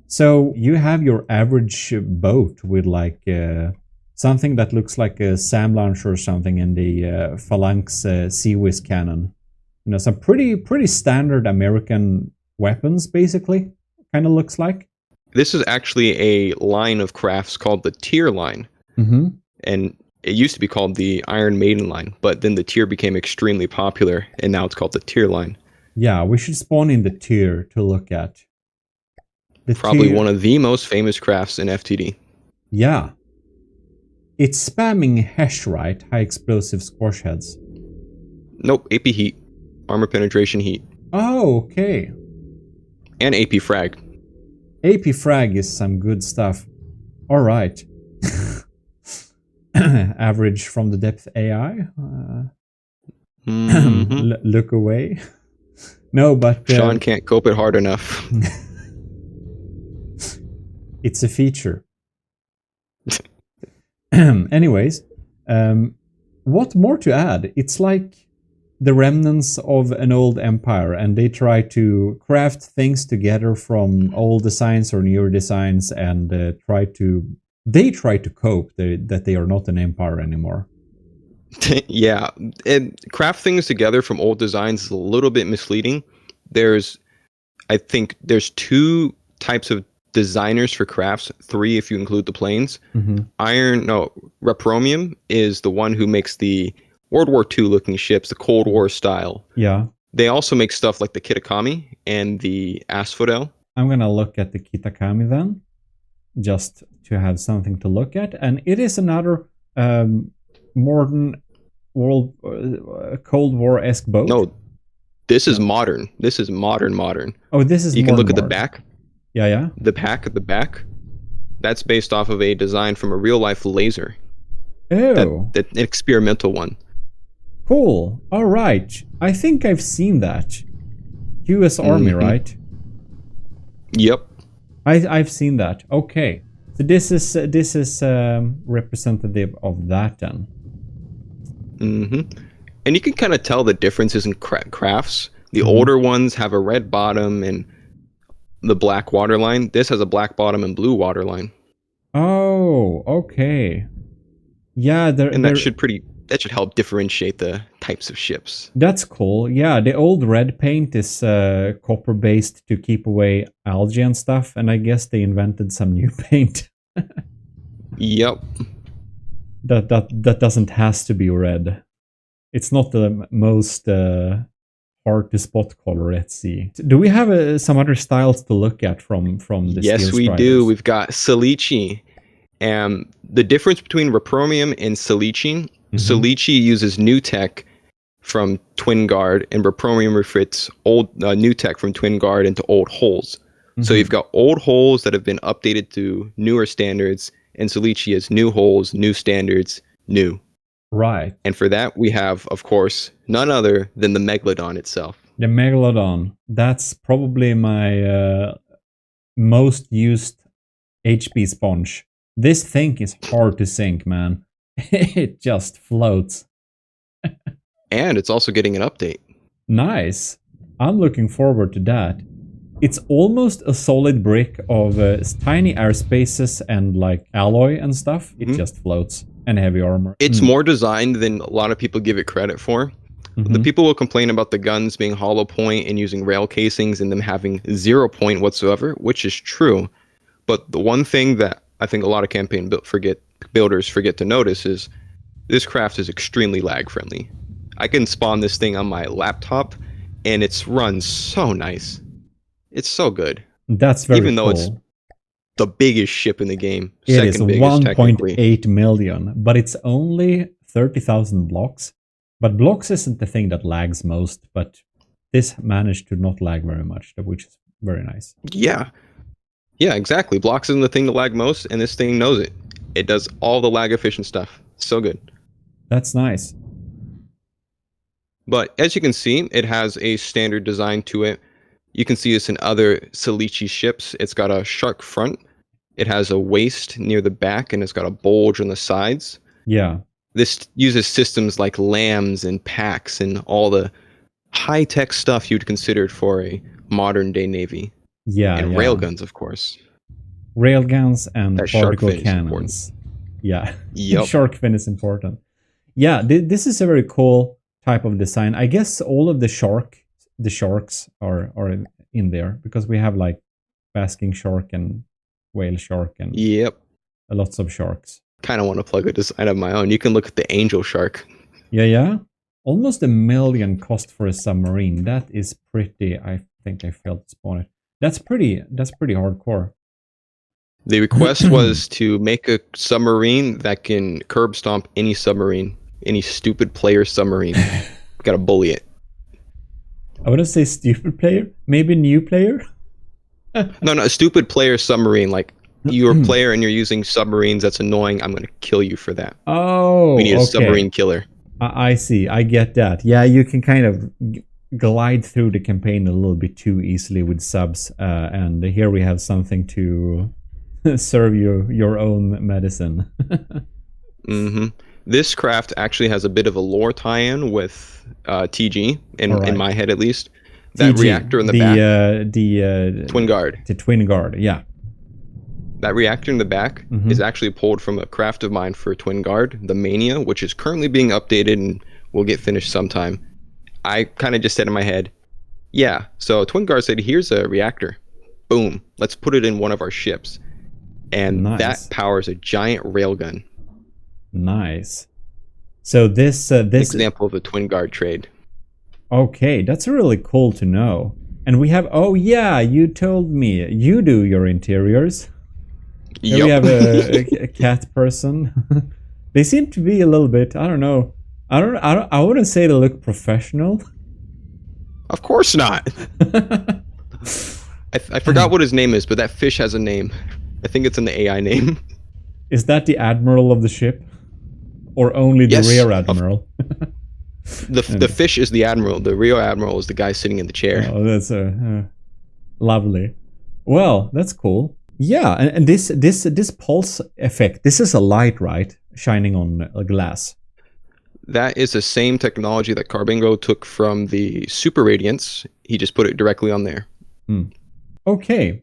So you have your average boat with like something that looks like a SAM launcher or something, and the Phalanx Sea Whiz cannon. Some pretty standard American weapons, basically. Kind of looks like. This is actually a line of crafts called the Tier line, and it used to be called the Iron Maiden line, but then the Tier became extremely popular, and now it's called the Tier line. Yeah, we should spawn in the Tier to look at. Probably one of the most famous crafts in FTD. Yeah. It's spamming Hesh, right? High explosive squash heads. Nope, AP heat. Armor penetration heat. Oh, okay. And AP frag. AP frag is some good stuff. Alright. Average from the depth AI. Look away. No, but... Sean can't cope it hard enough. It's a feature. Anyways, what more to add? It's like the remnants of an old empire, and they try to craft things together from old designs or newer designs, and try to cope that they are not an empire anymore. Yeah, and craft things together from old designs is a little bit misleading. I think there's 2 types of designers for crafts, 3 if you include the planes. Repromium is the one who makes the World War II looking ships, the Cold War style. Yeah. They also make stuff like the Kitakami and the Asphodel. I'm gonna look at the Kitakami then, just to have something to look at. And it is another modern world Cold War-esque boat. No, this is modern. This is modern. Oh, this is You can look at modern. the back. Yeah. The pack at the back. That's based off of a design from a real-life laser. Oh. That experimental one. Cool. All right. I think I've seen that. U.S. Army, right? Yep. I've seen that. Okay. So this is representative of that then. And you can kind of tell the differences in crafts. The older ones have a red bottom and the black waterline. This has a black bottom and blue waterline. Oh, okay. Yeah, that should help differentiate the types of ships. That's cool. Yeah, the old red paint is copper based to keep away algae and stuff, and I guess they invented some new paint. Yep. That doesn't has to be red. It's not the most hard to spot color. Let's see. Do we have some other styles to look at from the Yes, Steel we Striders? do. We've got Salici. The difference between Repromium and Salici, Salici uses new tech from Twin Guard, and Repromium refits old new tech from Twin Guard into old hulls. So you've got old hulls that have been updated to newer standards, and Salici has new hulls, new standards, new. Right. And for that, we have, of course, none other than the Megalodon itself. The Megalodon. That's probably my most used HP sponge. This thing is hard to sink, man. It just floats. And it's also getting an update. Nice. I'm looking forward to that. It's almost a solid brick of tiny airspaces and like alloy and stuff. It just floats. And heavy armor. It's more designed than a lot of people give it credit for. The people will complain about the guns being hollow point and using rail casings and them having 0 point whatsoever, which is true. But the one thing that I think a lot of campaign builders forget to notice is this craft is extremely lag friendly. I can spawn this thing on my laptop and it's runs so nice. It's so good. That's very cool. Even though it's the biggest ship in the game. It is 1.8 million, but it's only 30,000 blocks. But blocks isn't the thing that lags most, but this managed to not lag very much, which is very nice. Yeah, exactly. Blocks isn't the thing that lag most, and this thing knows it. It does all the lag efficient stuff. So good. That's nice. But as you can see, it has a standard design to it. You can see this in other Salici ships. It's got a shark front. It has a waist near the back, and it's got a bulge on the sides. Yeah. This uses systems like LAMs and packs and all the high-tech stuff you'd consider for a modern-day navy. Yeah, and railguns, of course. Railguns and particle cannons. Yeah. Yep. Shark fin is important. Yeah, this is a very cool type of design. I guess all of the sharks are in there because we have like basking shark and whale shark and lots of sharks. Kind of want to plug a design of my own. You can look at the angel shark. Yeah. Almost $1 million cost for a submarine. That is pretty. I think I failed to spawn it. That's pretty hardcore. The request was to make a submarine that can curb stomp any submarine, any stupid player submarine. Gotta bully it. I wouldn't say stupid player, maybe new player. No, a stupid player submarine. Like, you're a player and you're using submarines. That's annoying. I'm gonna kill you for that. Oh, We need a okay. submarine killer. I see. I get that. Yeah, you can kind of glide through the campaign a little bit too easily with subs, and here we have something to serve your own medicine. This craft actually has a bit of a lore tie-in with TG, in my head at least. That TG, reactor in the back. The Twin Guard. The Twin Guard, yeah. That reactor in the back is actually pulled from a craft of mine for Twin Guard, the Mania, which is currently being updated and will get finished sometime. I kind of just said in my head, yeah, so Twin Guard said, here's a reactor. Boom, let's put it in one of our ships. And that powers a giant railgun. Nice. So this example of a Twin Guard trade. Okay, that's really cool to know. And we have, oh yeah, you told me you do your interiors. Yep. We have a cat person. They seem to be a little bit, I don't know. I wouldn't say they look professional. Of course not. I forgot what his name is, but that fish has a name. I think it's in the AI name. Is that the admiral of the ship? Or only the rear admiral? The fish is the admiral. The rear admiral is the guy sitting in the chair. Oh, that's lovely. Well, that's cool. Yeah, and this pulse effect, this is a light, right? Shining on a glass. That is the same technology that Carbingo took from the Super Radiance. He just put it directly on there. Okay.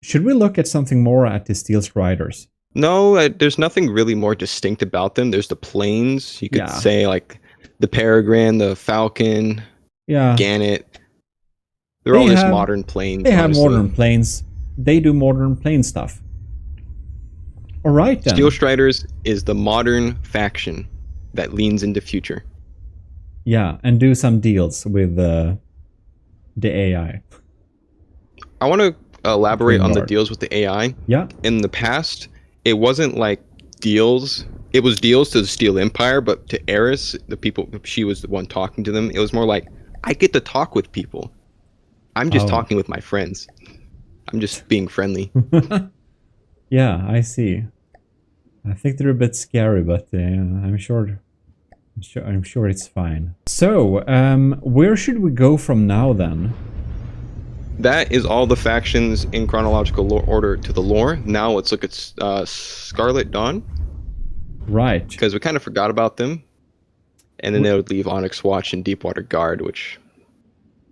Should we look at something more at the Steel Striders? No, there's nothing really more distinct about them. There's the planes. You could say like the Peregrine, the Falcon, Gannet. They're all just modern planes. They have modern planes. They do modern plane stuff. All right, then. Steel Striders is the modern faction that leans into future. Yeah, and do some deals with the AI. I want to elaborate on the deals with the AI. Yeah. In the past, it wasn't like deals. It was deals to the Steel Empire, but to Eris, the people, she was the one talking to them. It was more like, I get to talk with people. I'm just talking with my friends. I'm just being friendly. Yeah, I see. I think they're a bit scary, but I'm sure it's fine. So, where should we go from now then? That is all the factions in chronological order to the lore. Now let's look at Scarlet Dawn. Right. Because we kind of forgot about them. And then they would leave Onyx Watch and Deepwater Guard, which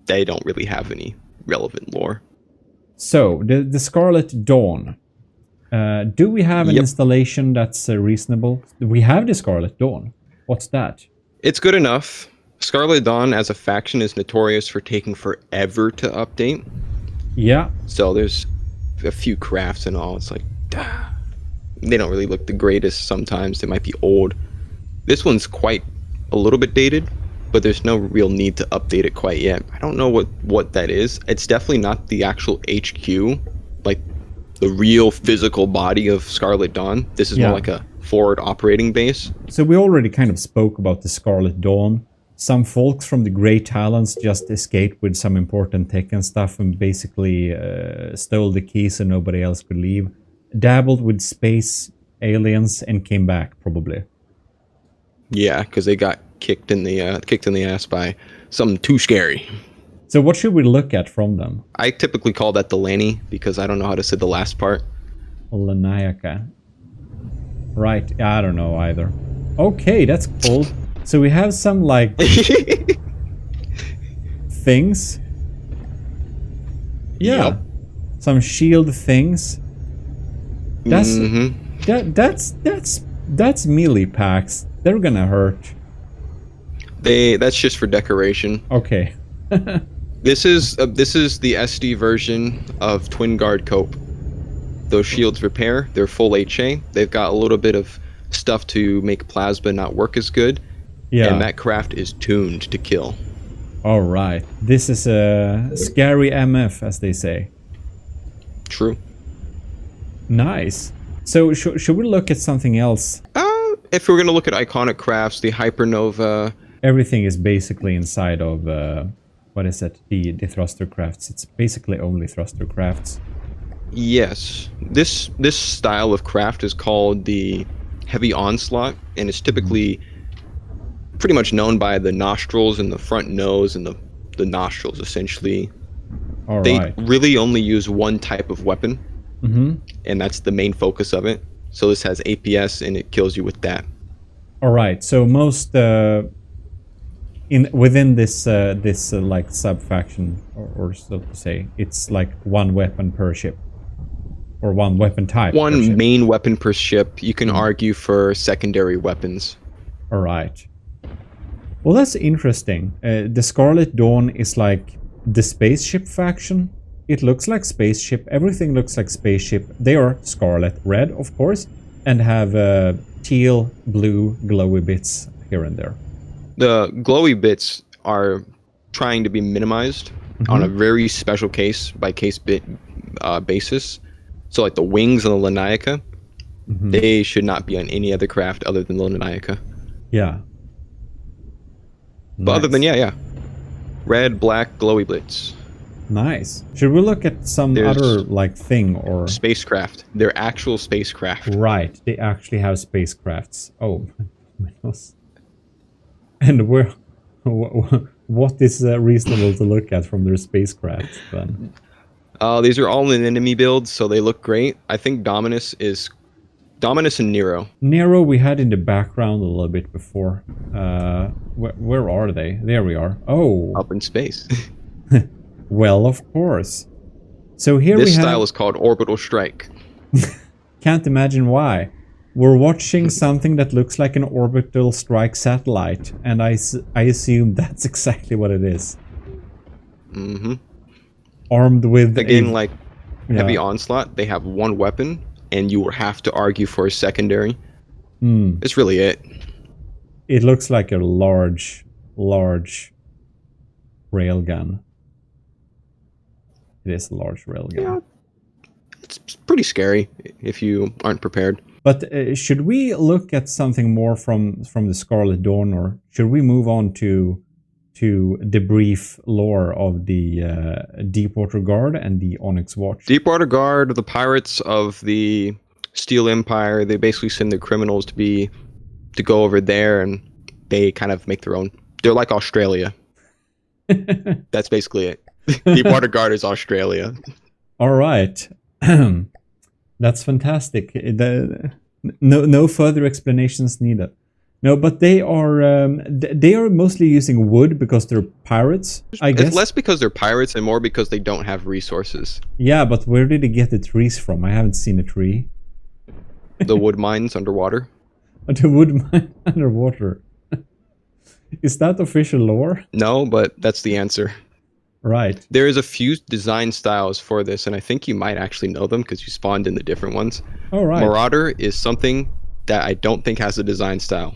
they don't really have any relevant lore. So, the Scarlet Dawn. Do we have an installation that's reasonable? We have the Scarlet Dawn. What's that? It's good enough. Scarlet Dawn as a faction is notorious for taking forever to update. Yeah. So there's a few crafts and all. It's like, they don't really look the greatest sometimes. They might be old. This one's quite a little bit dated, but there's no real need to update it quite yet. I don't know what that is. It's definitely not the actual HQ, like the real physical body of Scarlet Dawn. This is more like a forward operating base. So we already kind of spoke about the Scarlet Dawn. Some folks from the Grey Talons just escaped with some important tech and stuff and basically stole the key so nobody else could leave. Dabbled with space aliens and came back, probably. Yeah, because they got kicked in the ass by something too scary. So what should we look at from them? I typically call that the Lanny because I don't know how to say the last part. Laniaca. Right, I don't know either. Okay, that's cool. So we have some like things. Yeah. Yep. Some shield things. That's that's melee packs. They're gonna hurt. That's just for decoration. Okay. This is the SD version of Twin Guard Cope. Those shields repair. They're full HA. They've got a little bit of stuff to make plasma not work as good. Yeah. And that craft is tuned to kill. All right. This is a scary MF, as they say. True. Nice. So should we look at something else? If we're going to look at iconic crafts, the Hypernova. Everything is basically inside of, what is it? The thruster crafts. It's basically only thruster crafts. Yes. This style of craft is called the Heavy Onslaught, and it's typically pretty much known by the nostrils and the front nose and the nostrils, essentially. All they right. really only use one type of weapon, and that's the main focus of it. So this has APS, and it kills you with that. All right. So most within this like sub faction, or so to say, it's like one weapon per ship, or one weapon type. One main weapon per ship. You can argue for secondary weapons. All right. Well, that's interesting. The Scarlet Dawn is like the spaceship faction. It looks like spaceship. Everything looks like spaceship. They are scarlet red, of course, and have teal, blue, glowy bits here and there. The glowy bits are trying to be minimized on a very special case by case basis. So like the wings on the Lanaica, they should not be on any other craft other than the Lanaica. Yeah. But other than, yeah. Red, black, glowy bits. Nice. Should we look at some other like thing or spacecraft? They're actual spacecraft. Right. They actually have spacecrafts. Oh my goodness. And what is reasonable to look at from their spacecraft then? These are all in enemy builds, so they look great. I think Dominus and Nero. Nero we had in the background a little bit before. Where are they? There we are. Oh. Up in space. Well, of course. So here this style is called Orbital Strike. Can't imagine why. We're watching something that looks like an orbital strike satellite, and I assume that's exactly what it is. Armed with again, like Heavy Onslaught, they have one weapon, and you will have to argue for a secondary. It's really it. It looks like a large railgun. It is a large railgun. Yeah, it's pretty scary if you aren't prepared. But should we look at something more from the Scarlet Dawn, or should we move on to the brief lore of the Deepwater Guard and the Onyx Watch? Deepwater Guard, the pirates of the Steel Empire, they basically send their criminals to go over there, and they kind of make their own. They're like Australia. That's basically it. Deepwater Guard is Australia. All right. That's fantastic. No further explanations needed. No, but they are mostly using wood because they're pirates, I guess. It's less because they're pirates and more because they don't have resources. Yeah, but where did they get the trees from? I haven't seen a tree. The wood mines underwater. The wood mine underwater. Is that official lore? No, but that's the answer. Right. There is a few design styles for this, and I think you might actually know them because you spawned in the different ones. Oh, right. Marauder is something that I don't think has a design style.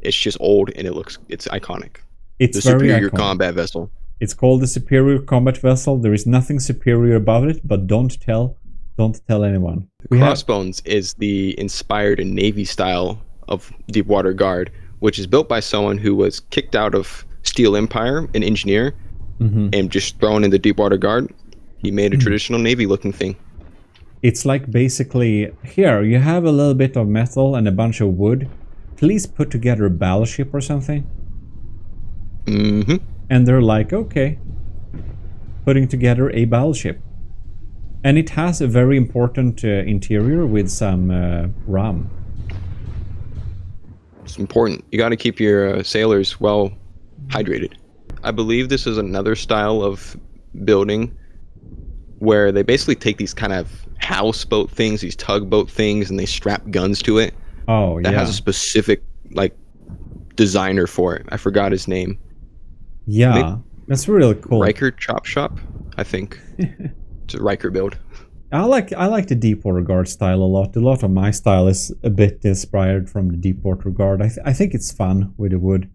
It's just old and it's iconic. It's the very superior iconic. Combat Vessel. It's called the Superior Combat Vessel. There is nothing superior about it, but don't tell anyone. Crossbones is the inspired and Navy style of Deepwater Guard, which is built by someone who was kicked out of Steel Empire, an engineer, and just thrown in the Deepwater Guard. He made a traditional Navy looking thing. It's like basically, here, you have a little bit of metal and a bunch of wood. Please put together a battleship or something. And they're like, okay, putting together a battleship. And it has a very important interior with some rum. It's important. You got to keep your sailors well hydrated. I believe this is another style of building where they basically take these kind of houseboat things, these tugboat things, and they strap guns to it. Oh, yeah. That has a specific like designer for it. I forgot his name. Yeah, that's really cool. Riker Chop Shop, I think. It's a Riker build. I like the Deepwater Guard style a lot. A lot of my style is a bit inspired from the Deepwater Guard. I think it's fun with the wood.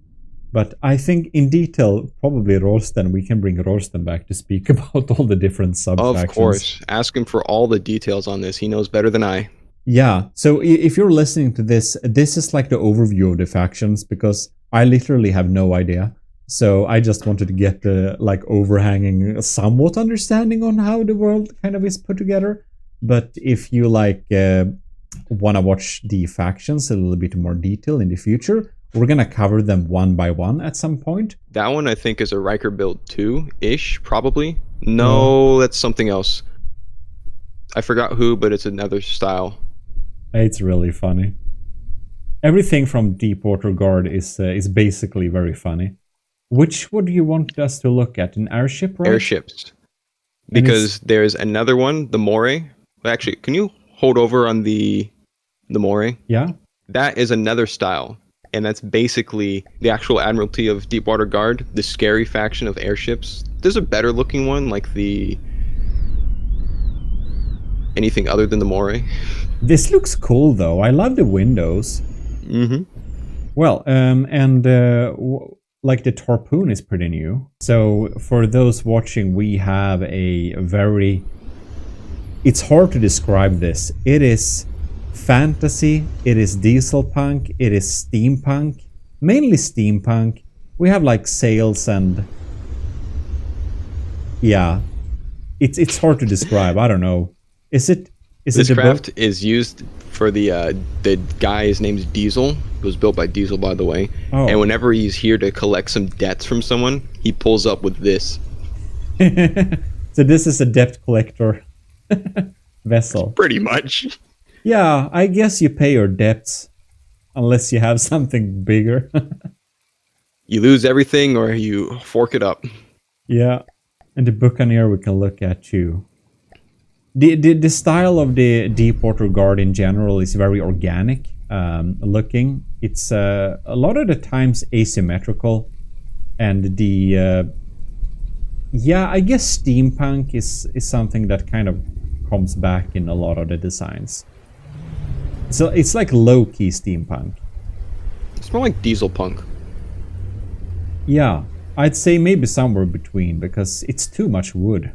But I think in detail, probably Rosten, we can bring Rosten back to speak about all the different Of sub-factions. course. Ask him for all the details on this. He knows better than I. Yeah, so if you're listening to this, this is like the overview of the factions, because I literally have no idea. So I just wanted to get the like overhanging somewhat understanding on how the world kind of is put together. But if you like want to watch the factions a little bit more detail in the future, we're going to cover them one by one at some point. That one I think is a Riker build 2-ish, probably. No, that's something else. I forgot who, but it's another style. It's really funny. Everything from Deepwater Guard is basically very funny. Which would you want us to look at? An airship, right? Airships. Because there's another one, the Moray. Actually, can you hold over on the Moray? Yeah. That is another style. And that's basically the actual Admiralty of Deepwater Guard, the scary faction of airships. There's a better looking one, like the... anything other than the Moray. This looks cool, though. I love the windows. Mm-hmm. Well, like the Harpoon is pretty new. So for those watching, we have a very... It's hard to describe this. It is fantasy, it is diesel punk, it is steampunk, mainly steampunk. We have like sails and... Yeah. It's hard to describe. I don't know. This craft is used for the guy, his name's Diesel. It was built by Diesel, by the way. Oh. And whenever he's here to collect some debts from someone, he pulls up with this. So this is a debt collector vessel. Pretty much. Yeah, I guess you pay your debts unless you have something bigger. You lose everything or you fork it up. Yeah. And the Buccaneer we can look at too. The style of the Deepwater Guard in general is very organic looking. It's a lot of the times asymmetrical, and the yeah, I guess steampunk is something that kind of comes back in a lot of the designs. So it's like low-key steampunk. It's more like diesel punk. Yeah, I'd say maybe somewhere between, because it's too much wood.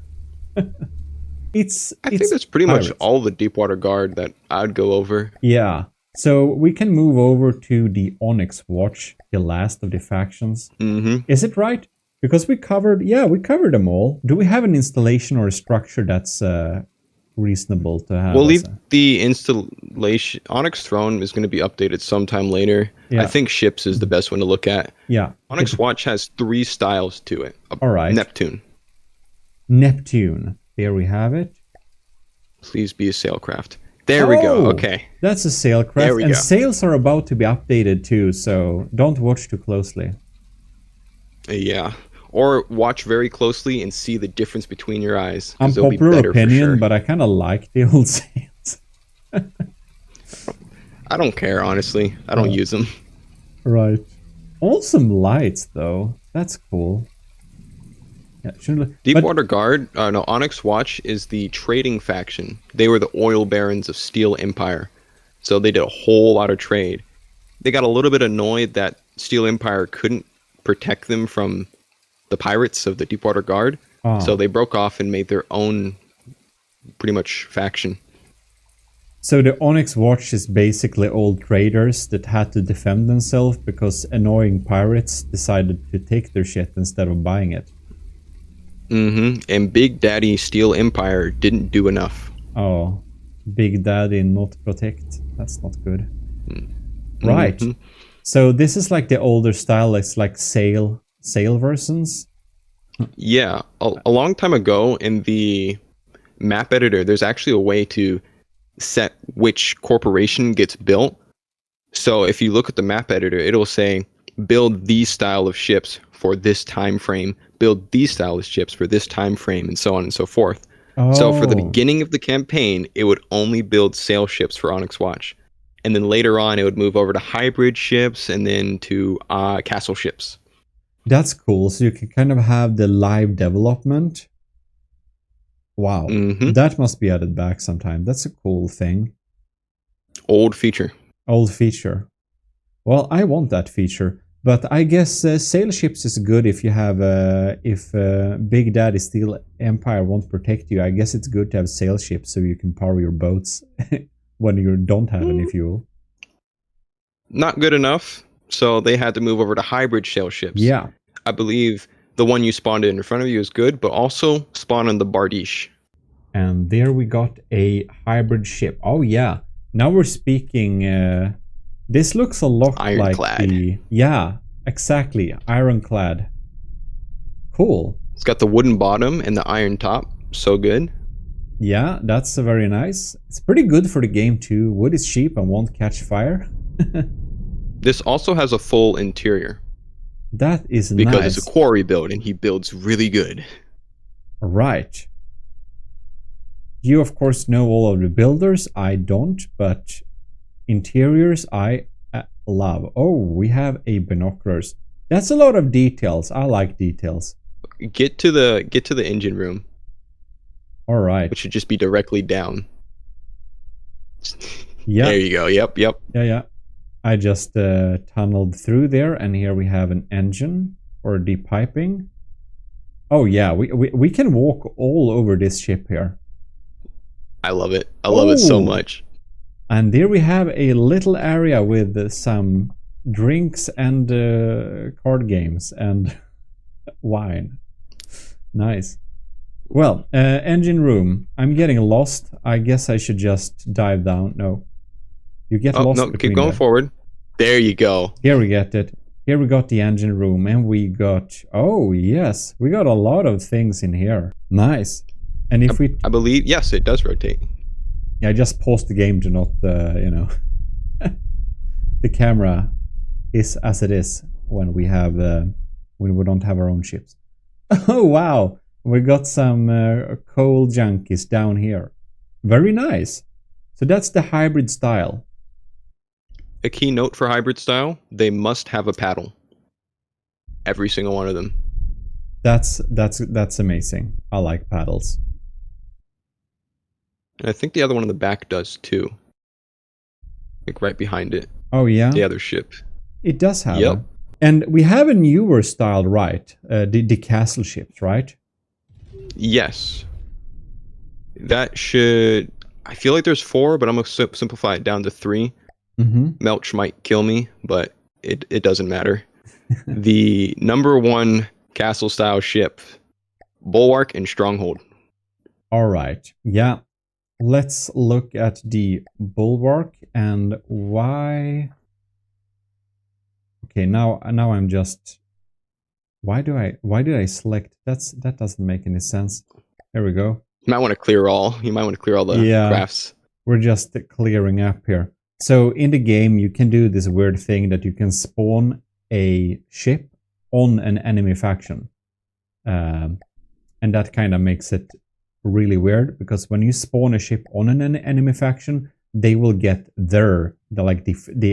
I think that's pretty much all the Deepwater Guard that I'd go over. Yeah. So we can move over to the Onyx Watch, the last of the factions. Mm-hmm. Is it right? Because we covered them all. Do we have an installation or a structure that's reasonable to have? We'll leave the installation. Onyx Throne is going to be updated sometime later. Yeah. I think ships is the best one to look at. Yeah. Onyx Watch has 3 styles to it. All right. Neptune. There we have it. Please be a sailcraft. There we go. Okay. That's a sailcraft. There we go. Sails are about to be updated too, so don't watch too closely. Yeah. Or watch very closely and see the difference between your eyes. Unpopular opinion, but I kind of like the old sails. I don't care, honestly. I don't use them. Right. Awesome lights, though. That's cool. Yeah, Deepwater Guard, no, Onyx Watch is the trading faction. They were the oil barons of Steel Empire. So they did a whole lot of trade. They got a little bit annoyed that Steel Empire couldn't protect them from the pirates of the Deepwater Guard. Oh. So they broke off and made their own, pretty much, faction. So the Onyx Watch is basically old traders that had to defend themselves because annoying pirates decided to take their shit instead of buying it. Mm-hmm. And Big Daddy Steel Empire didn't do enough. Oh, Big Daddy not protect. That's not good. Mm-hmm. Right. So this is like the older style. It's like sail versions. Yeah. A long time ago in the map editor, there's actually a way to set which corporation gets built. So if you look at the map editor, it'll say build these style of ships for this time frame, build these style of ships for this time frame, and so on and so forth. Oh. So for the beginning of the campaign, it would only build sail ships for Onyx Watch. And then later on, it would move over to hybrid ships and then to castle ships. That's cool. So you can kind of have the live development. Wow. Mm-hmm. That must be added back sometime. That's a cool thing. Old feature. Well, I want that feature. But I guess sail ships is good if you have if Big Daddy Steel Empire won't protect you. I guess it's good to have sail ships so you can power your boats when you don't have any fuel. Not good enough, so they had to move over to hybrid sail ships. Yeah. I believe the one you spawned in front of you is good, but also spawn on the Bardiche. And there we got a hybrid ship. Oh yeah, now we're speaking. This looks a lot Ironclad. like the... Yeah, exactly, ironclad. Cool. It's got the wooden bottom and the iron top. So good. Yeah, that's very nice. It's pretty good for the game too. Wood is cheap and won't catch fire. This also has a full interior. That is because nice. it's a quarry build and he builds really good. Right. You, of course, know all of the builders. I don't, but interiors I love. Oh, we have a binoculars. That's a lot of details. I like details. Get to the engine room. All right. Which should just be directly down. Yeah. There you go. Yep. Yeah. I just tunneled through there, and here we have an engine or depiping. Oh yeah, we can walk all over this ship here. I love it. I love it so much. And there we have a little area with some drinks and card games and wine. Nice. Well, engine room. I'm getting lost. I guess I should just dive down. No. You get lost. No, keep going forward. There you go. Here we get it. Here we got the engine room, and we got... Oh, yes. We got a lot of things in here. Nice. And if I believe, yes, it does rotate. Yeah, I just paused the game to not, you know... The camera is as it is when we have... when we don't have our own ships. Oh, wow. We got some coal junkies down here. Very nice. So that's the hybrid style. A key note for hybrid style, they must have a paddle. Every single one of them. That's amazing. I like paddles. And I think the other one in the back does too. Like right behind it. Oh yeah? The other ship. It does have Yep. And we have a newer style, right? The castle ships, right? Yes. That should... I feel like there's 4, but I'm going to simplify it down to 3. Melch might kill me, but it doesn't matter. The number 1 castle style ship, Bulwark and Stronghold. All right. Yeah. Let's look at the Bulwark and why. Okay, now I'm just... Why did I select? That doesn't make any sense. There we go. You might want to clear all. You might want to clear all the crafts. We're just clearing up here. So in the game, you can do this weird thing that you can spawn a ship on an enemy faction. And that kind of makes it really weird, because when you spawn a ship on an enemy faction, they will get the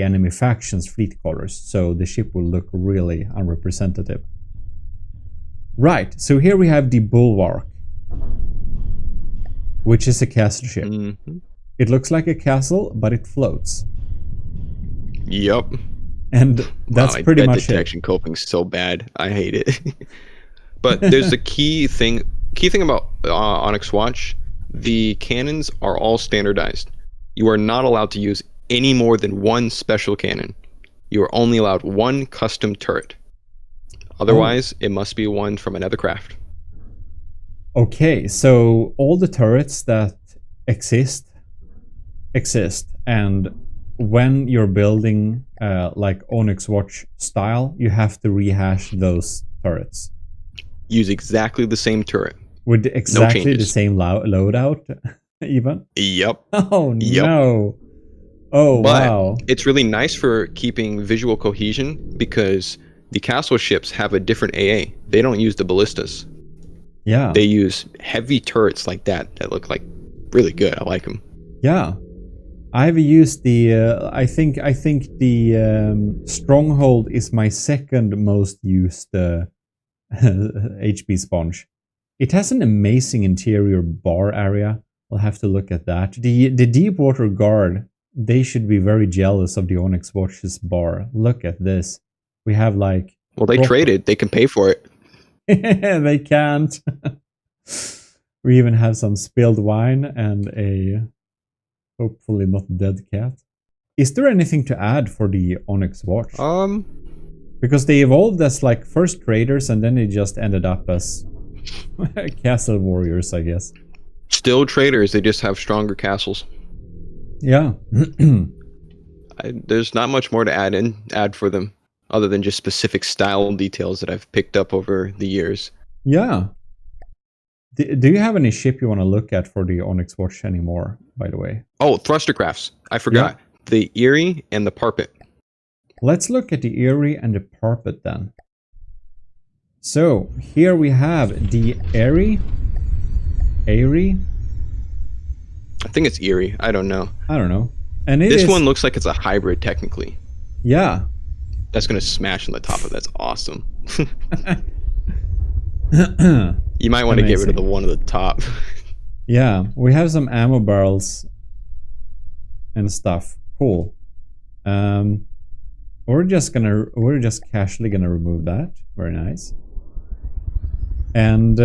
enemy faction's fleet colors. So the ship will look really unrepresentative. Right, so here we have the Bulwark, which is a castle ship. It looks like a castle, but it floats. Yep. And that's pretty much it. Detection coping's so bad. I hate it. But there's a key thing about Onyx Watch. The cannons are all standardized. You are not allowed to use any more than 1 special cannon. You are only allowed 1 custom turret. Otherwise, it must be one from another craft. Okay, so all the turrets that exist, and when you're building like Onyx Watch style, you have to rehash those turrets. Use exactly the same turret. With exactly the same loadout, even? Yep. Oh, yep. No. Oh, but wow. It's really nice for keeping visual cohesion, because the castle ships have a different AA. They don't use the ballistas. Yeah. They use heavy turrets like that look like really good. I like them. Yeah. I've used the I think the Stronghold is my second most used HP sponge. It has an amazing interior bar area. I'll have to look at that. The Deepwater Guard, they should be very jealous of the Onyx Watch's bar. Look at this. We have like... Well, they traded. They can pay for it. They can't. We even have some spilled wine and a hopefully not dead cat. Is there anything to add for the Onyx Watch? Because they evolved as like first traders and then they just ended up as castle warriors, I guess. Still traders, they just have stronger castles. Yeah. There's not much more to add for them, other than just specific style details that I've picked up over the years. Yeah. Do you have any ship you want to look at for the Onyx Watch anymore, by the way? Oh, thrustercrafts. I forgot. Yeah. The Erie and the Parpet. Let's look at the Erie and the Parpet then. So, here we have the Erie. I think it's Erie. I don't know. And this one looks like it's a hybrid, technically. Yeah. That's going to smash on the top of it. That's awesome. You might want to get rid of the one at the top. Yeah, we have some ammo barrels and stuff. Cool. We're just casually gonna remove that. Very nice. And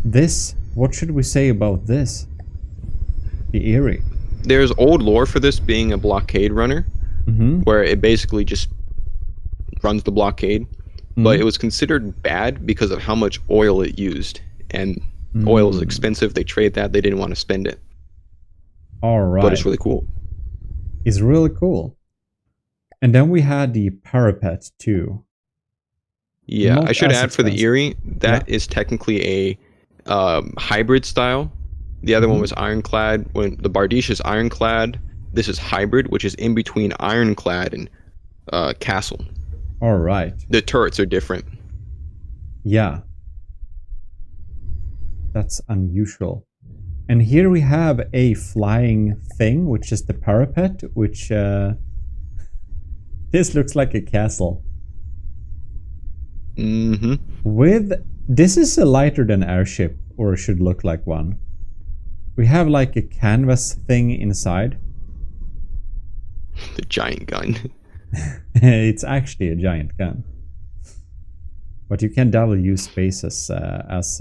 this, what should we say about this? The Erie. There's old lore for this being a blockade runner, where it basically just runs the blockade. But it was considered bad because of how much oil it used. And oil is expensive. They trade that. They didn't want to spend it. All right. But it's really cool. It's really cool. And then we had the Parapet too. Yeah, I should add for the Erie, that is technically a hybrid style. The other one was ironclad. When the Bardiche is ironclad, this is hybrid, which is in between ironclad and castle. All right. The turrets are different. Yeah. That's unusual. And here we have a flying thing, which is the Parapet, which this looks like a castle. This is a lighter than airship, or should look like one. We have like a canvas thing inside. The giant gun. It's actually a giant gun. But you can double use spaces as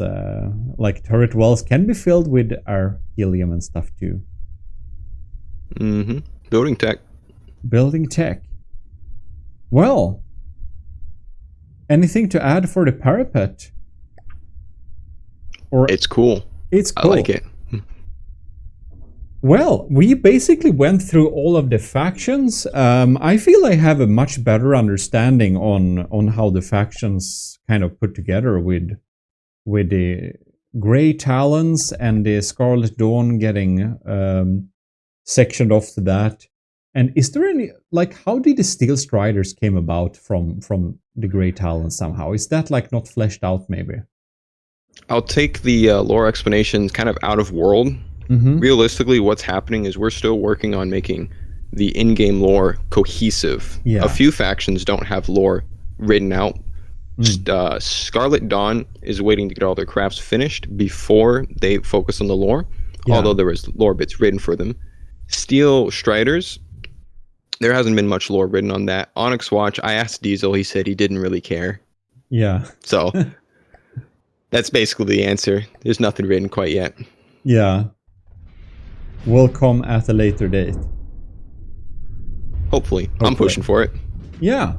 like turret walls can be filled with our helium and stuff too. Building tech. Building tech. Well, anything to add for the Parapet? Or it's cool. It's cool. I like it. Well, we basically went through all of the factions. I feel I have a much better understanding on how the factions kind of put together with the Grey Talons and the Scarlet Dawn getting sectioned off to that. And is there any, like, how did the Steel Striders came about from the Grey Talons somehow? Is that like not fleshed out maybe? I'll take the lore explanations kind of out of world. Realistically, what's happening is we're still working on making the in-game lore cohesive. Yeah. A few factions don't have lore written out. Scarlet Dawn is waiting to get all their crafts finished before they focus on the lore, although there was lore bits written for them. Steel Striders, there hasn't been much lore written on that. Onyx Watch, I asked Diesel, he said he didn't really care. Yeah. So that's basically the answer. There's nothing written quite yet. Yeah. Will come at a later date. Hopefully. I'm pushing for it. Yeah.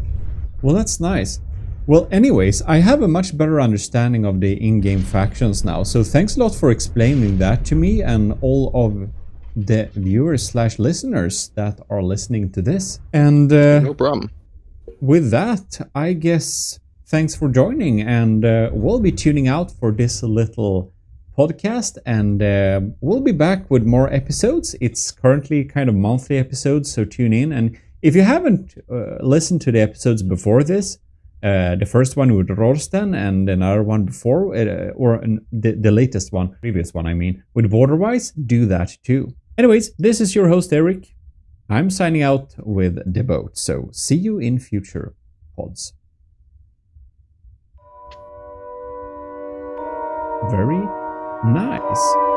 Well, that's nice. Well, anyways, I have a much better understanding of the in-game factions now. So thanks a lot for explaining that to me and all of the viewers / listeners that are listening to this. And no problem. With that, I guess thanks for joining, and we'll be tuning out for this little podcast, and we'll be back with more episodes. It's currently kind of monthly episodes, so tune in. And if you haven't listened to the episodes before this, the first one with Rorsten and another one before, or the latest one, previous one I mean, with Borderwise, do that too. Anyways, this is your host Eric. I'm signing out with the boat, so see you in future pods. Very nice.